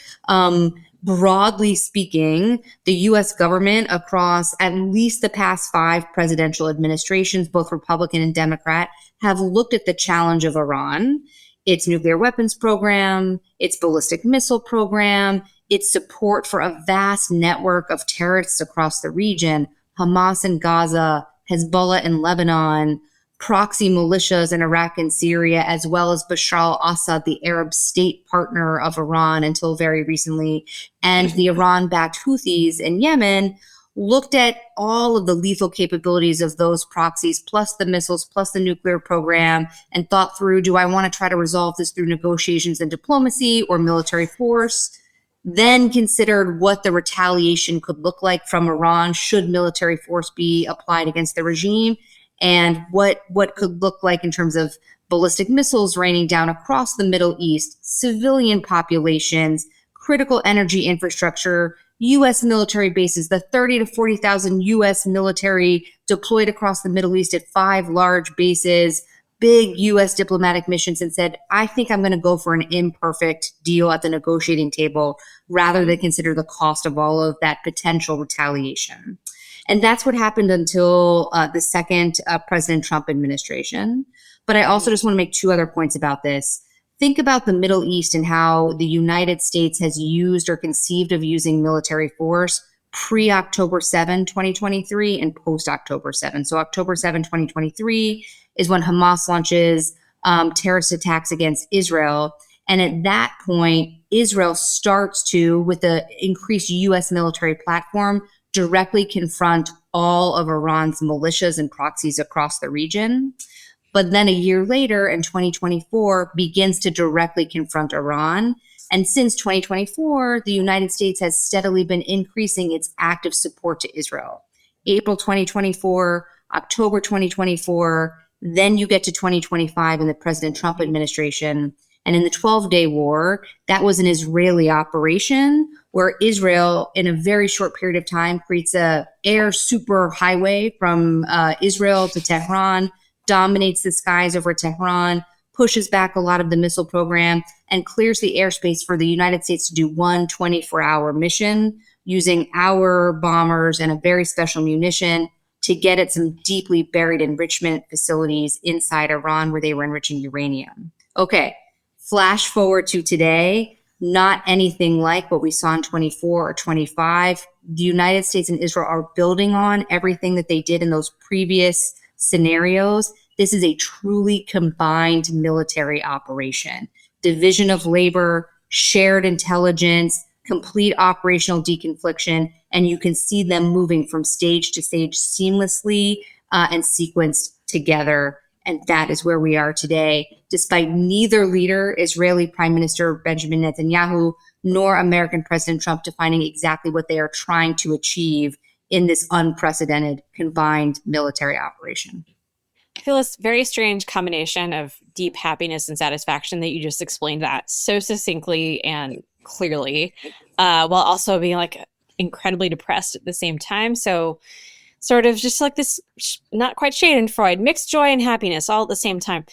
Broadly speaking, the U.S. government across at least the past 5 presidential administrations, both Republican and Democrat, have looked at the challenge of Iran, its nuclear weapons program, its ballistic missile program, its support for a vast network of terrorists across the region, Hamas in Gaza, Hezbollah in Lebanon, proxy militias in Iraq and Syria, as well as Bashar al-Assad, the Arab state partner of Iran until very recently, and the Iran-backed Houthis in Yemen, looked at all of the lethal capabilities of those proxies, plus the missiles, plus the nuclear program, and thought through, do I want to try to resolve this through negotiations and diplomacy or military force? Then considered what the retaliation could look like from Iran should military force be applied against the regime, and what could look like in terms of ballistic missiles raining down across the Middle East, civilian populations, critical energy infrastructure, U.S. military bases, the 30 to 40,000 U.S. military deployed across the Middle East at 5 large bases, big U.S. diplomatic missions, and said, I think I'm going to go for an imperfect deal at the negotiating table rather than consider the cost of all of that potential retaliation. And that's what happened until the second President Trump administration. But I also just want to make 2 other points about this. Think about the Middle East and how the United States has used or conceived of using military force pre-October 7, 2023 and post-October 7. So October 7, 2023 is when Hamas launches terrorist attacks against Israel. And at that point, Israel starts to, with the increased U.S. military platform, directly confront all of Iran's militias and proxies across the region. But then a year later, in 2024, begins to directly confront Iran. And since 2024, the United States has steadily been increasing its active support to Israel. April 2024, October 2024, then you get to 2025 in the President Trump administration. And in the 12-day war, that was an Israeli operation where Israel, in a very short period of time, creates a air super highway from Israel to Tehran, dominates the skies over Tehran, pushes back a lot of the missile program, and clears the airspace for the United States to do one 24-hour mission using our bombers and a very special munition to get at some deeply buried enrichment facilities inside Iran where they were enriching uranium. Okay, flash forward to today, not anything like what we saw in 24 or 25. The United States and Israel are building on everything that they did in those previous scenarios. This is a truly combined military operation. Division of labor, shared intelligence, complete operational deconfliction, and you can see them moving from stage to stage seamlessly and sequenced together. And that is where we are today, despite neither leader, Israeli Prime Minister Benjamin Netanyahu, nor American President Trump, defining exactly what they are trying to achieve in this unprecedented combined military operation. I feel this very strange combination of deep happiness and satisfaction that you just explained that so succinctly and clearly, while also being like incredibly depressed at the same time. So sort of just like this, not quite Schadenfreude, mixed joy and happiness all at the same time.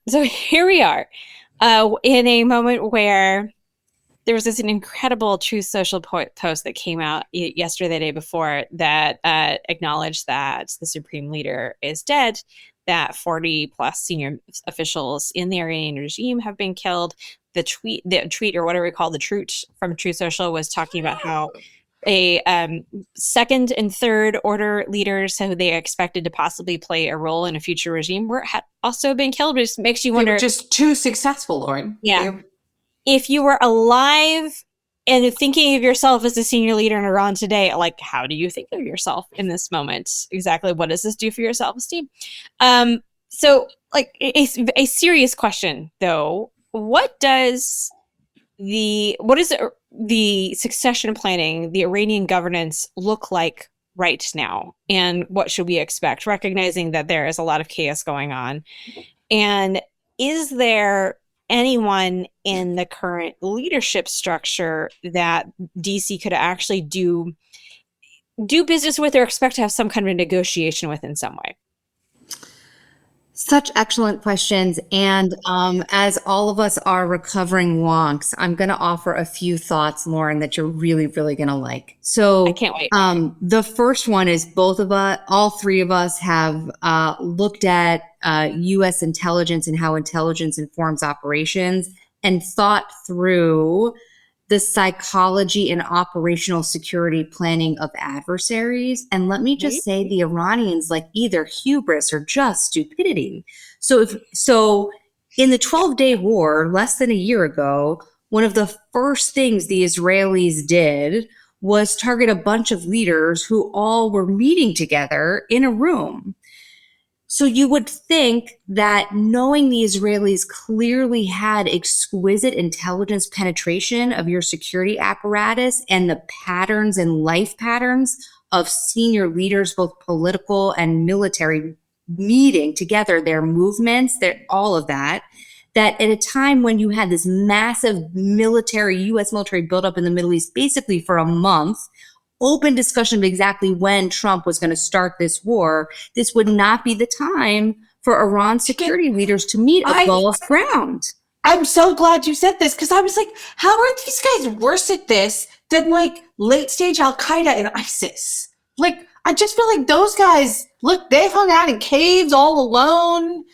So here we are in a moment where there was this an incredible Truth Social post that came out yesterday, the day before, that acknowledged that the supreme leader is dead, that 40 plus senior officials in the Iranian regime have been killed. The tweet or whatever we call the truth from Truth Social was talking about how a second and third order leaders who they expected to possibly play a role in a future regime had also been killed, which makes you wonder. They were just too successful, Lauren. Yeah. If you were alive and thinking of yourself as a senior leader in Iran today, like, how do you think of yourself in this moment? Exactly. What does this do for your self-esteem? So like a serious question though, what is the succession planning, the Iranian governance look like right now? And what should we expect, recognizing that there is a lot of chaos going on? And is there anyone in the current leadership structure that DC could actually do business with or expect to have some kind of a negotiation with in some way? Such excellent questions. And as all of us are recovering wonks, I'm going to offer a few thoughts, Lauren, that you're really, really going to like. So I can't wait. The first one is all three of us have looked at U.S. intelligence and how intelligence informs operations and thought through the psychology and operational security planning of adversaries. And let me just say, the Iranians like either hubris or just stupidity. So in the 12-day war, less than a year ago, one of the first things the Israelis did was target a bunch of leaders who all were meeting together in a room. So you would think that knowing the Israelis clearly had exquisite intelligence penetration of your security apparatus and the patterns and life patterns of senior leaders, both political and military, meeting together, their movements, all of that at a time when you had this massive U.S. military buildup in the Middle East, basically for a month, open discussion of exactly when Trump was going to start this war, this would not be the time for Iran security leaders to meet above ground. I'm so glad you said this, because I was like, how are these guys worse at this than like late stage Al-Qaeda and ISIS? Like, I just feel like those guys, look, they've hung out in caves all alone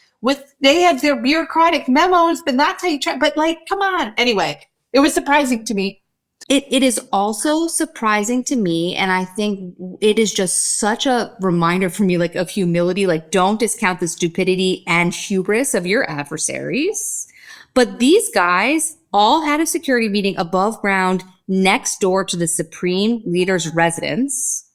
they have their bureaucratic memos, but that's how you try. But like, come on. Anyway, it was surprising to me. It is also surprising to me, and I think it is just such a reminder for me, like, of humility. Like, don't discount the stupidity and hubris of your adversaries. But these guys all had a security meeting above ground next door to the supreme leader's residence.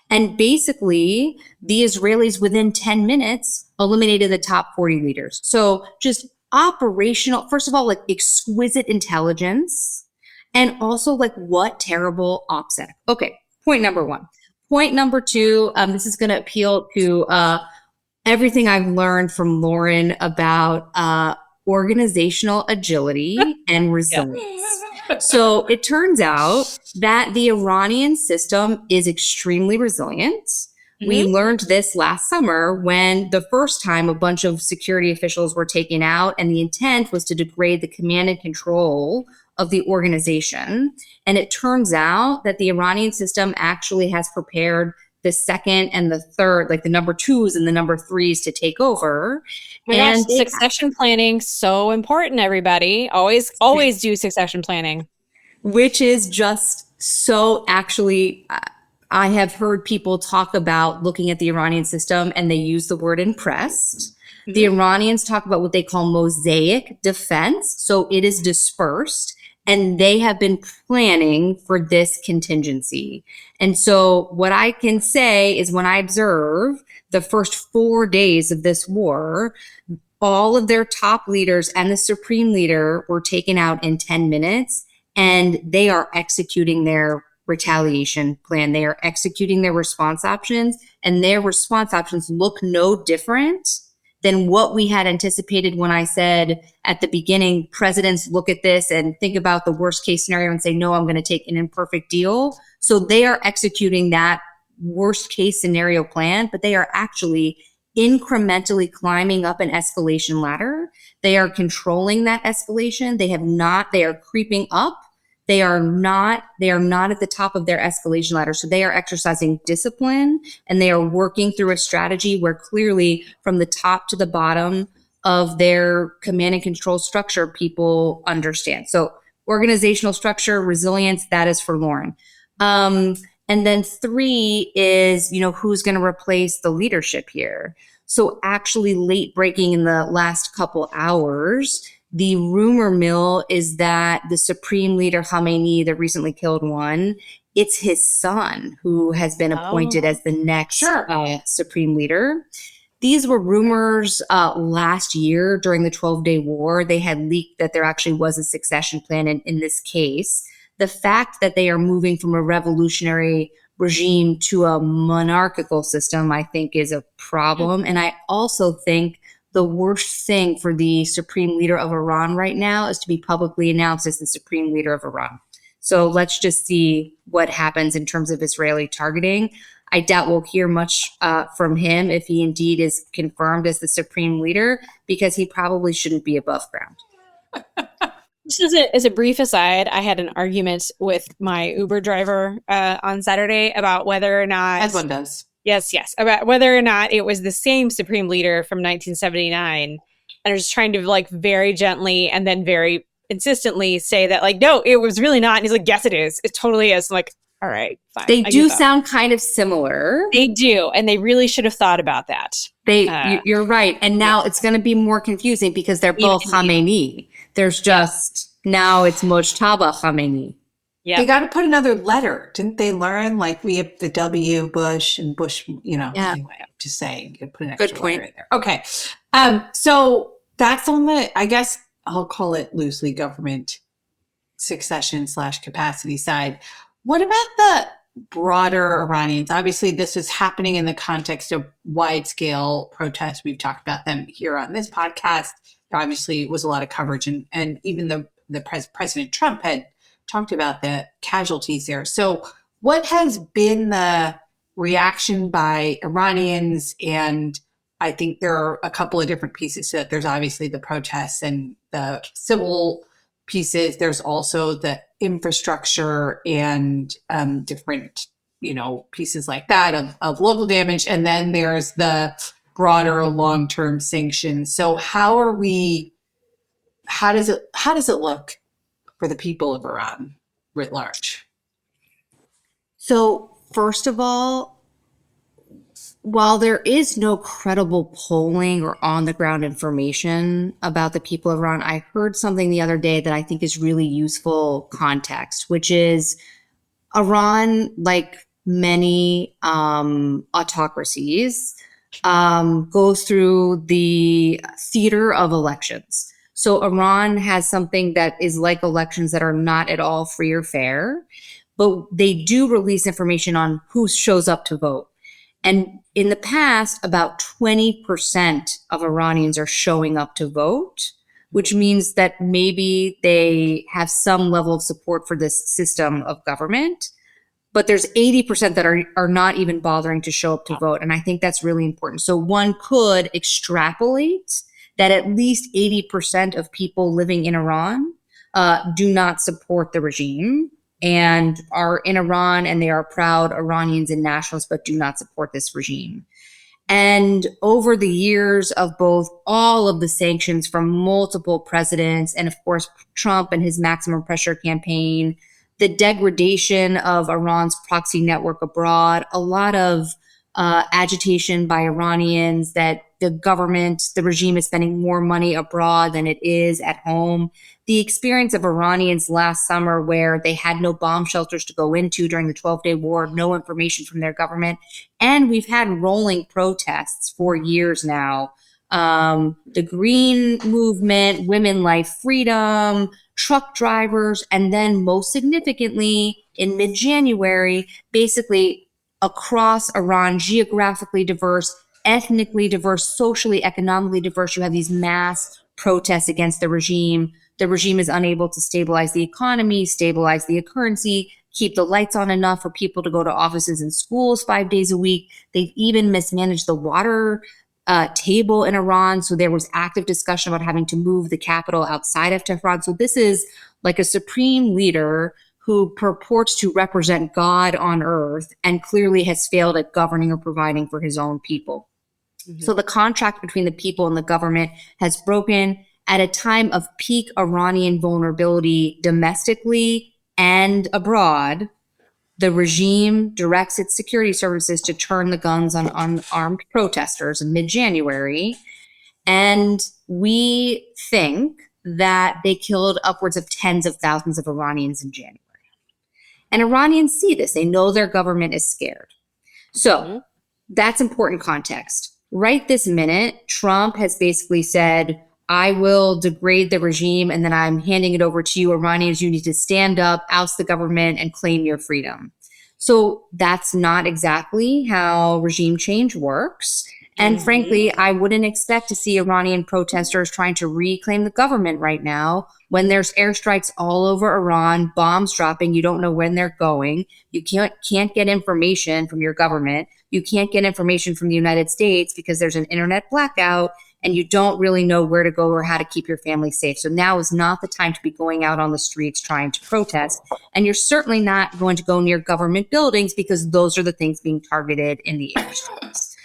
And basically, the Israelis within 10 minutes eliminated the top 40 leaders. So just operational, first of all, like exquisite intelligence. And also, like, what terrible OPSEC. Okay, point number one. Point number two, this is going to appeal to everything I've learned from Loren about organizational agility and resilience. So it turns out that the Iranian system is extremely resilient. We learned this last summer when the first time a bunch of security officials were taken out, and the intent was to degrade the command and control of the organization. And it turns out that the Iranian system actually has prepared the second and the third, like the number twos and the number threes to take over. Oh my gosh, succession planning, so important, everybody. Always do succession planning. Which is just so actually, I have heard people talk about looking at the Iranian system and they use the word impressed. Mm-hmm. The Iranians talk about what they call mosaic defense. So it is dispersed and they have been planning for this contingency. And so what I can say is when I observe the first 4 days of this war, all of their top leaders and the supreme leader were taken out in 10 minutes. And they are executing their retaliation plan. They are executing their response options, and their response options look no different than what we had anticipated when I said at the beginning, presidents look at this and think about the worst case scenario and say, no, I'm going to take an imperfect deal. So they are executing that worst case scenario plan, but they are actually incrementally climbing up an escalation ladder. They are controlling that escalation. They are creeping up. They are not at the top of their escalation ladder. So they are exercising discipline and they are working through a strategy where clearly from the top to the bottom of their command and control structure, people understand. So organizational structure, resilience, that is for Loren. And then 3 is, who's going to replace the leadership here? So actually late breaking in the last couple hours, the rumor mill is that the supreme leader Khamenei, the recently killed one, it's his son who has been appointed as the next supreme leader. These were rumors last year during the 12-day war. They had leaked that there actually was a succession plan in this case. The fact that they are moving from a revolutionary regime to a monarchical system, I think, is a problem. And I also think the worst thing for the supreme leader of Iran right now is to be publicly announced as the supreme leader of Iran. So let's just see what happens in terms of Israeli targeting. I doubt we'll hear much from him if he indeed is confirmed as the supreme leader, because he probably shouldn't be above ground. Just as a brief aside, I had an argument with my Uber driver on Saturday about whether or not... As one does. Yes. About whether or not it was the same supreme leader from 1979. And I was just trying to very gently and then very insistently say that no, it was really not. And he's like, yes, it is. It totally is. I'm like, all right, fine. They do sound kind of similar. They do. And they really should have thought about that. You're right. And now it's going to be more confusing because they're both Khamenei. There's just, now it's Mojtaba Khamenei. Yeah. They got to put another letter. Didn't they learn? We have the W, Bush, and Bush, Anyway, I'm just saying, you put an extra letter in there. Okay. So that's on I guess I'll call it loosely government succession / capacity side. What about the broader Iranians? Obviously, this is happening in the context of wide-scale protests. We've talked about them here on this podcast. There obviously was a lot of coverage, and even the President Trump had talked about the casualties there. So what has been the reaction by Iranians? And I think there are a couple of different pieces to it. There's obviously the protests and the civil pieces. There's also the infrastructure and different, pieces like that of local damage. And then there's the broader long-term sanctions. So how does it look for the people of Iran writ large? So first of all, while there is no credible polling or on-the-ground information about the people of Iran, I heard something the other day that I think is really useful context, which is Iran, like many autocracies, goes through the theater of elections. So Iran has something that is like elections that are not at all free or fair, but they do release information on who shows up to vote. And in the past, about 20% of Iranians are showing up to vote, which means that maybe they have some level of support for this system of government. But there's 80% that are not even bothering to show up to vote. And I think that's really important. So one could extrapolate that at least 80% of people living in Iran do not support the regime. and are in Iran, and they are proud Iranians and nationalists, but do not support this regime. And over the years of both all of the sanctions from multiple presidents, and of course, Trump and his maximum pressure campaign, the degradation of Iran's proxy network abroad, a lot of agitation by Iranians that the government, the regime is spending more money abroad than it is at home. The experience of Iranians last summer where they had no bomb shelters to go into during the 12-day war, no information from their government. And we've had rolling protests for years now. The Green Movement, Women Life Freedom, truck drivers, and then most significantly in mid-January, basically across Iran, geographically diverse, ethnically diverse, socially, economically diverse. You have these mass protests against the regime. The regime is unable to stabilize the economy, stabilize the currency, keep the lights on enough for people to go to offices and schools 5 days a week. They've even mismanaged the water table in Iran. So there was active discussion about having to move the capital outside of Tehran. So this is like a supreme leader who purports to represent God on earth and clearly has failed at governing or providing for his own people. Mm-hmm. So the contract between the people and the government has broken at a time of peak Iranian vulnerability domestically and abroad. The regime directs its security services to turn the guns on unarmed protesters in mid-January. And we think that they killed upwards of tens of thousands of Iranians in January. And Iranians see this. They know their government is scared. So that's important context. Right this minute, Trump has basically said, I will degrade the regime and then I'm handing it over to you. Iranians, you need to stand up, oust the government, and claim your freedom. So that's not exactly how regime change works. And frankly, I wouldn't expect to see Iranian protesters trying to reclaim the government right now when there's airstrikes all over Iran, bombs dropping, you don't know when they're going. You can't get information from your government. You can't get information from the United States because there's an internet blackout and you don't really know where to go or how to keep your family safe. So now is not the time to be going out on the streets trying to protest. And you're certainly not going to go near government buildings because those are the things being targeted in the airstrikes.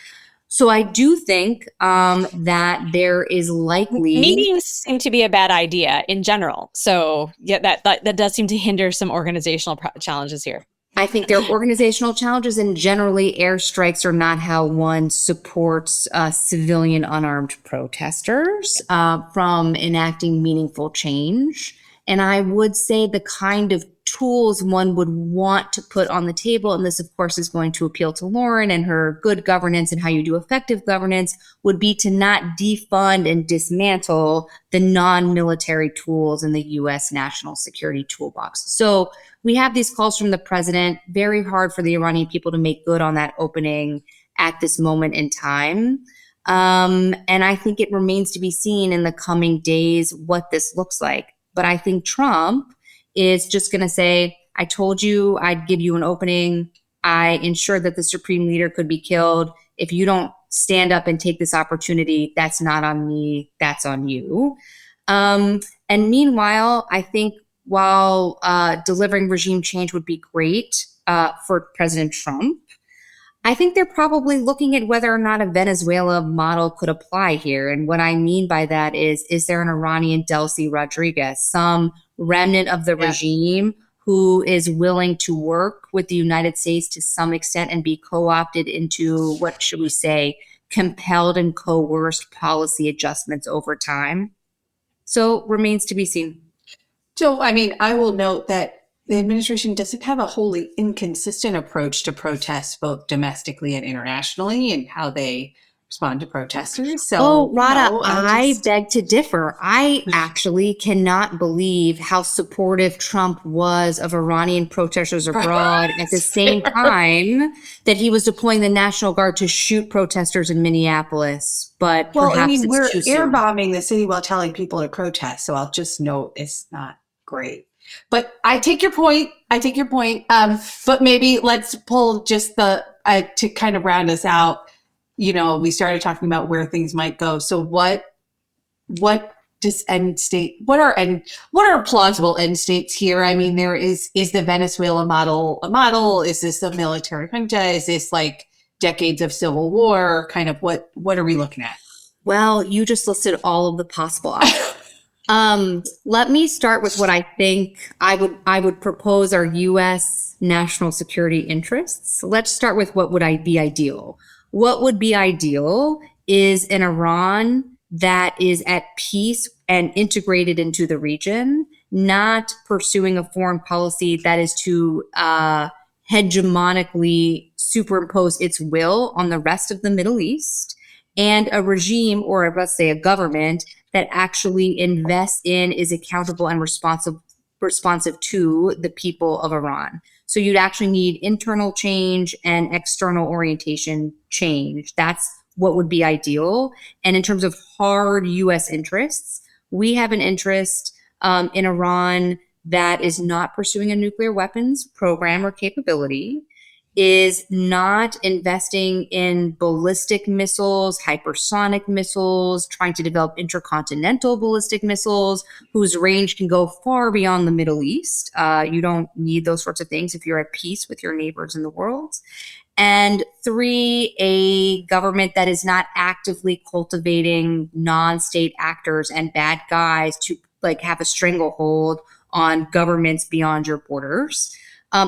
So I do think that there is likely... Meetings seem to be a bad idea in general. So yeah, that does seem to hinder some organizational challenges here. I think there are organizational challenges, and generally airstrikes are not how one supports civilian unarmed protesters from enacting meaningful change. And I would say the kind of tools one would want to put on the table, and this, of course, is going to appeal to Loren and her good governance and how you do effective governance, would be to not defund and dismantle the non-military tools in the U.S. national security toolbox. So we have these calls from the president, very hard for the Iranian people to make good on that opening at this moment in time. And I think it remains to be seen in the coming days what this looks like. But I think Trump is just going to say, I told you I'd give you an opening. I ensured that the supreme leader could be killed. If you don't stand up and take this opportunity, that's not on me, that's on you. And meanwhile, I think while delivering regime change would be great for President Trump, I think they're probably looking at whether or not a Venezuela model could apply here. And what I mean by that is there an Iranian Delcy Rodriguez, some remnant of the regime who is willing to work with the United States to some extent and be co-opted into, what should we say, compelled and coerced policy adjustments over time? So remains to be seen. So, I mean, I will note that the administration doesn't have a wholly inconsistent approach to protests, both domestically and internationally, and how they respond to protesters. So, Radha, I beg to differ. I actually cannot believe how supportive Trump was of Iranian protesters abroad at the same time that he was deploying the National Guard to shoot protesters in Minneapolis. But perhaps we're too soon. airbombing the city while telling people to protest. So I'll just note it's not great. But I take your point. But maybe let's pull just to kind of round us out. You know, we started talking about where things might go. So what just end state? What are plausible end states here? I mean, is the Venezuela model a model? Is this a military junta? Is this like decades of civil war? Kind of what are we looking at? Well, you just listed all of the possible options. Let me start with what I think I would propose are U.S. national security interests. Let's start with what would be ideal. What would be ideal is an Iran that is at peace and integrated into the region, not pursuing a foreign policy that is to hegemonically superimpose its will on the rest of the Middle East, and a regime, or let's say a government, that actually invests in, is accountable and responsive to the people of Iran. So you'd actually need internal change and external orientation change. That's what would be ideal. And in terms of hard U.S. interests, we have an interest in Iran that is not pursuing a nuclear weapons program or capability, is not investing in ballistic missiles, hypersonic missiles, trying to develop intercontinental ballistic missiles whose range can go far beyond the Middle East. You don't need those sorts of things if you're at peace with your neighbors in the world. And 3, a government that is not actively cultivating non-state actors and bad guys to like have a stranglehold on governments beyond your borders.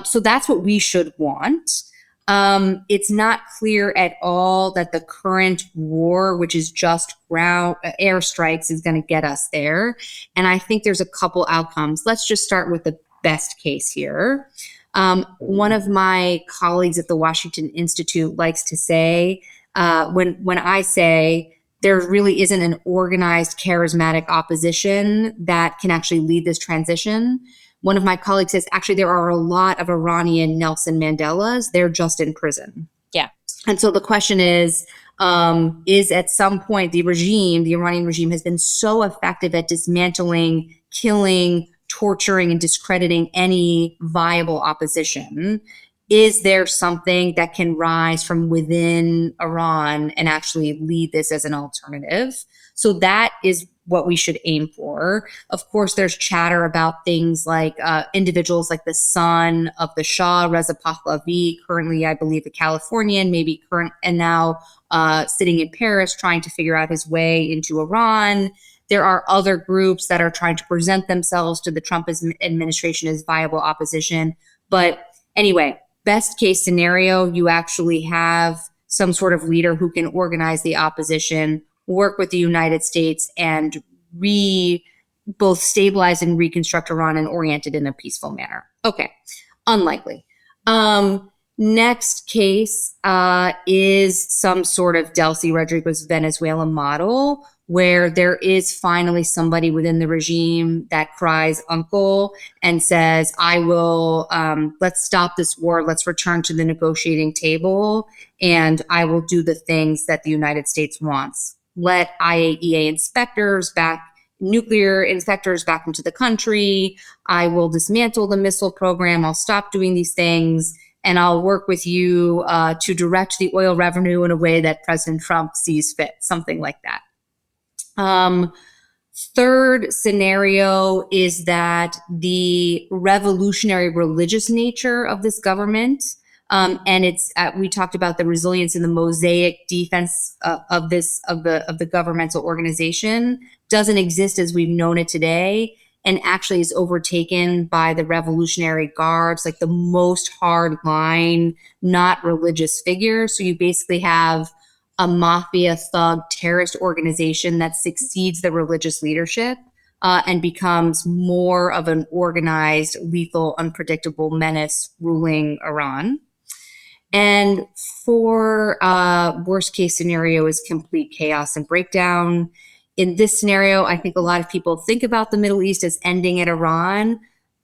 So that's what we should want. It's not clear at all that the current war, which is just airstrikes, is going to get us there. And I think there's a couple outcomes. Let's just start with the best case here. One of my colleagues at the Washington Institute likes to say, when I say there really isn't an organized, charismatic opposition that can actually lead this transition, one of my colleagues says, actually, there are a lot of Iranian Nelson Mandelas. They're just in prison. Yeah. And so the question is at some point the Iranian regime has been so effective at dismantling, killing, torturing, and discrediting any viable opposition. Is there something that can rise from within Iran and actually lead this as an alternative? So that is what we should aim for. Of course, there's chatter about things like individuals like the son of the Shah, Reza Pahlavi, currently, I believe, a Californian, maybe current, and now sitting in Paris trying to figure out his way into Iran. There are other groups that are trying to present themselves to the Trump administration as viable opposition. But anyway, best case scenario, you actually have some sort of leader who can organize the opposition, work with the United States, and both stabilize and reconstruct Iran and orient it in a peaceful manner. Okay, unlikely. Next case is some sort of Delcy Rodriguez Venezuela model, where there is finally somebody within the regime that cries uncle and says, I will, let's stop this war. Let's return to the negotiating table. And I will do the things that the United States wants. Let IAEA nuclear inspectors back into the country. I will dismantle the missile program. I'll stop doing these things. And I'll work with you to direct the oil revenue in a way that President Trump sees fit, something like that. Third scenario is that the revolutionary religious nature of this government, and it's we talked about the resilience and the mosaic defense of the governmental organization, doesn't exist as we've known it today, and actually is overtaken by the Revolutionary Guards, like the most hard-line, not religious figures. So you basically have a mafia thug terrorist organization that succeeds the religious leadership and becomes more of an organized, lethal, unpredictable menace ruling Iran. And for worst case scenario is complete chaos and breakdown. In this scenario, I think a lot of people think about the Middle East as ending at Iran.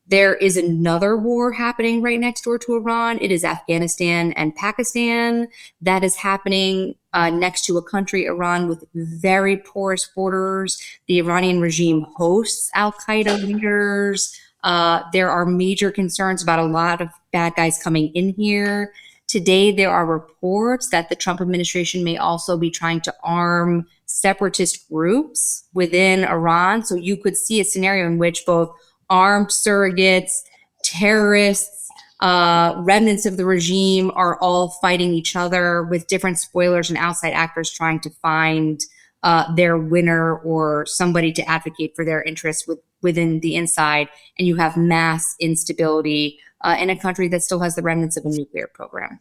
There is another war happening right next door to Iran. It is Afghanistan and Pakistan. That is happening next to a country, Iran, with very porous borders. The Iranian regime hosts al-Qaeda leaders. There are major concerns about a lot of bad guys coming in here. Today, there are reports that the Trump administration may also be trying to arm separatist groups within Iran. So you could see a scenario in which both armed surrogates, terrorists, remnants of the regime are all fighting each other with different spoilers and outside actors trying to find their winner or somebody to advocate for their interests within the inside. And you have mass instability in a country that still has the remnants of a nuclear program.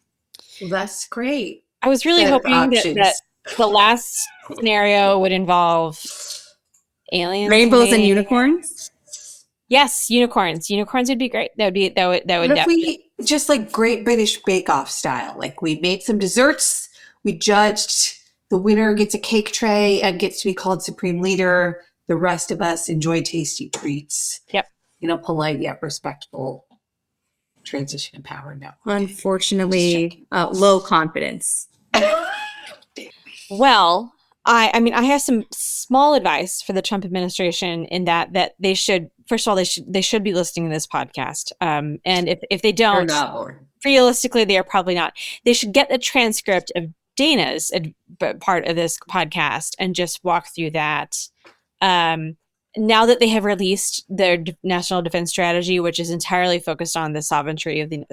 Well, that's great. I was really hoping that the last scenario would involve aliens, rainbows, and unicorns. Yes, unicorns. Unicorns would be great. That would What if we just like Great British Bake Off style? Like we made some desserts, we judged, the winner gets a cake tray and gets to be called Supreme Leader. The rest of us enjoy tasty treats. Yep. Polite yet respectful transition of power. No. Unfortunately, low confidence. Well, I mean, I have some small advice for the Trump administration in that they should, first of all, they should be listening to this podcast. And if they don't, realistically, they are probably not. They should get the transcript of Dana's part of this podcast and just walk through that. Now that they have released their national defense strategy, which is entirely focused on the sovereignty of the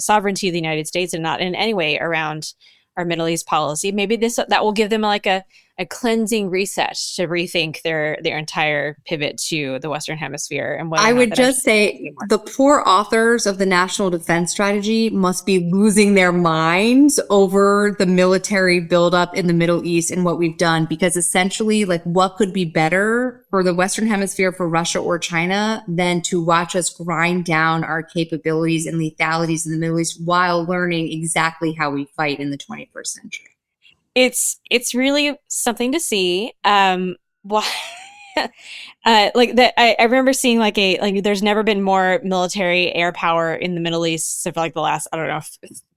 United States and not in any way around our Middle East policy, maybe that will give them like a cleansing reset to rethink their entire pivot to the Western Hemisphere. And I would just say the poor authors of the National Defense Strategy must be losing their minds over the military buildup in the Middle East and what we've done, because essentially, like, what could be better for the Western Hemisphere, for Russia or China, than to watch us grind down our capabilities and lethalities in the Middle East while learning exactly how we fight in the 21st century. It's really something to see. Like that, I remember seeing like there's never been more military air power in the Middle East for like the last, I don't know,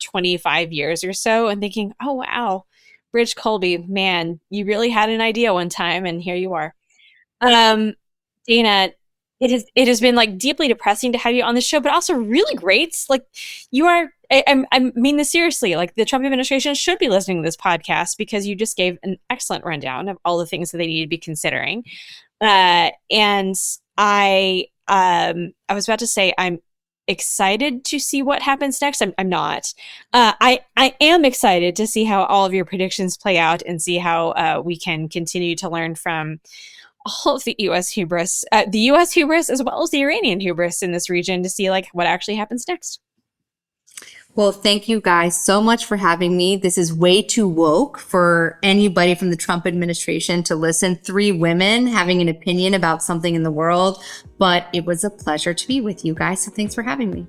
25 years or so, and thinking, oh wow, Bridge Colby, man, you really had an idea one time, and here you are. Dana, it has been like deeply depressing to have you on the show, but also really great. Like you are. I mean this seriously. Like the Trump administration should be listening to this podcast because you just gave an excellent rundown of all the things that they need to be considering. And I was about to say I'm excited to see what happens next. I'm not. I am excited to see how all of your predictions play out and see how we can continue to learn from all of the U.S. hubris, as well as the Iranian hubris in this region, to see like what actually happens next. Well, thank you guys so much for having me. This is way too woke for anybody from the Trump administration to listen. 3 women having an opinion about something in the world, but it was a pleasure to be with you guys. So thanks for having me.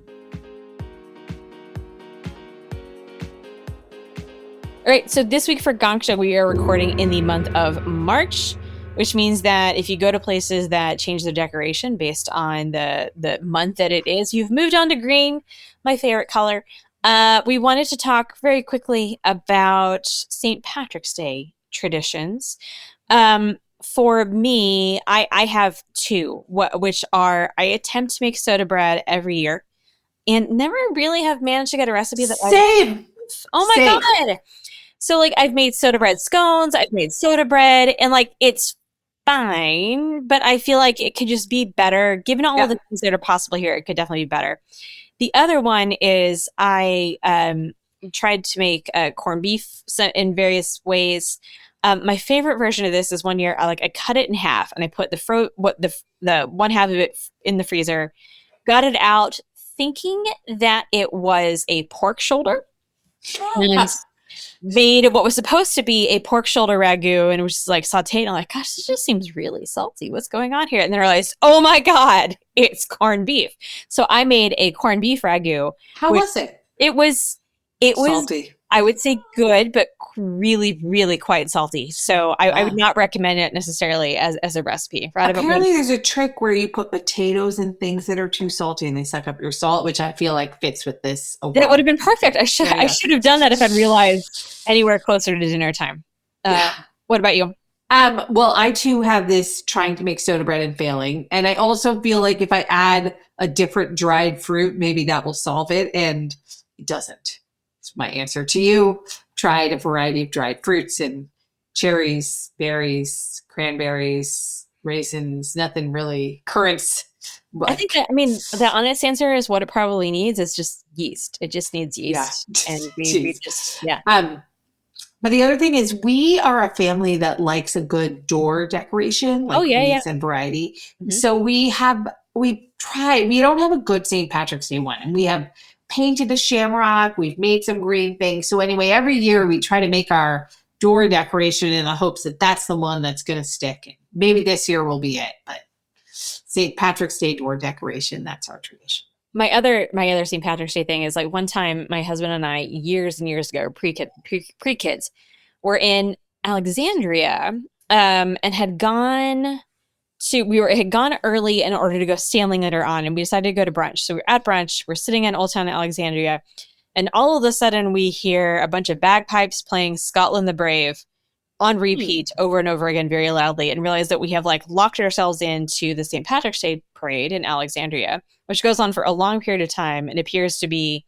All right. So this week for Gangsha, we are recording in the month of March, which means that if you go to places that change their decoration based on the month that it is, you've moved on to green, my favorite color. We wanted to talk very quickly about St. Patrick's Day traditions. For me, I have 2, which are I attempt to make soda bread every year and never really have managed to get a recipe that Same. Oh my God. So like I've made soda bread scones, I've made soda bread, and like it's fine, but I feel like it could just be better. Given all of the things that are possible here, it could definitely be better. The other one is I tried to make corned beef in various ways. My favorite version of this is one year I cut it in half and I put the one half of it in the freezer, got it out thinking that it was a pork shoulder, and made what was supposed to be a pork shoulder ragu, and it was just like sauteed. And I'm like, gosh, this just seems really salty. What's going on here? And then I realized, oh my God, it's corned beef. So I made a corned beef ragu. How was it? It was salty. I would say good, but really, really quite salty. So I would not recommend it necessarily as a recipe. Apparently there's a trick where you put potatoes and things that are too salty and they suck up your salt, which I feel like fits with this. That would have been perfect. I should have done that if I'd realized anywhere closer to dinner time. What about you? Well, I too have this trying to make soda bread and failing. And I also feel like if I add a different dried fruit, maybe that will solve it. And it doesn't. That's my answer to you. Tried a variety of dried fruits and cherries, berries, cranberries, raisins, nothing really, currants. But I think that, I mean, the honest answer is what it probably needs is just yeast. It just needs yeast. yeah. And we Jeez. just, yeah. But the other thing is we are a family that likes a good door decoration, like wreaths and variety. Mhm. So we don't have a good St. Patrick's Day one. And we have painted a shamrock. We've made some green things. So anyway, every year we try to make our door decoration in the hopes that that's the one that's going to stick. And maybe this year will be it. But St. Patrick's Day door decoration, that's our tradition. My other St. Patrick's Day thing is like one time my husband and I years and years ago, pre-kids, were in Alexandria and had gone early in order to go sailing later on, and we decided to go to brunch. So we're at brunch, we're sitting in Old Town Alexandria, and all of a sudden we hear a bunch of bagpipes playing Scotland the Brave on repeat over and over again very loudly, and realize that we have like locked ourselves into the St. Patrick's Day parade in Alexandria, which goes on for a long period of time and appears to be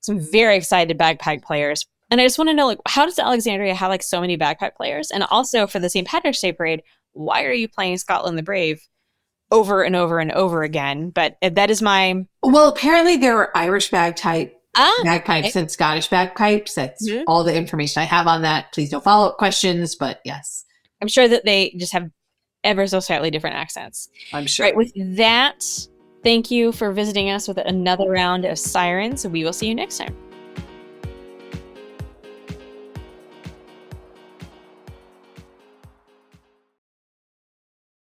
some very excited bagpipe players. And I just want to know, like, how does Alexandria have like so many bagpipe players? And also for the St. Patrick's Day parade, why are you playing Scotland the Brave over and over and over again? But that is my... Well, apparently there are Irish bagpipes and Scottish bagpipes. That's all the information I have on that. Please no follow-up questions, but yes. I'm sure that they just have ever so slightly different accents. I'm sure. Right, with that, thank you for visiting us with another round of Sirens. We will see you next time.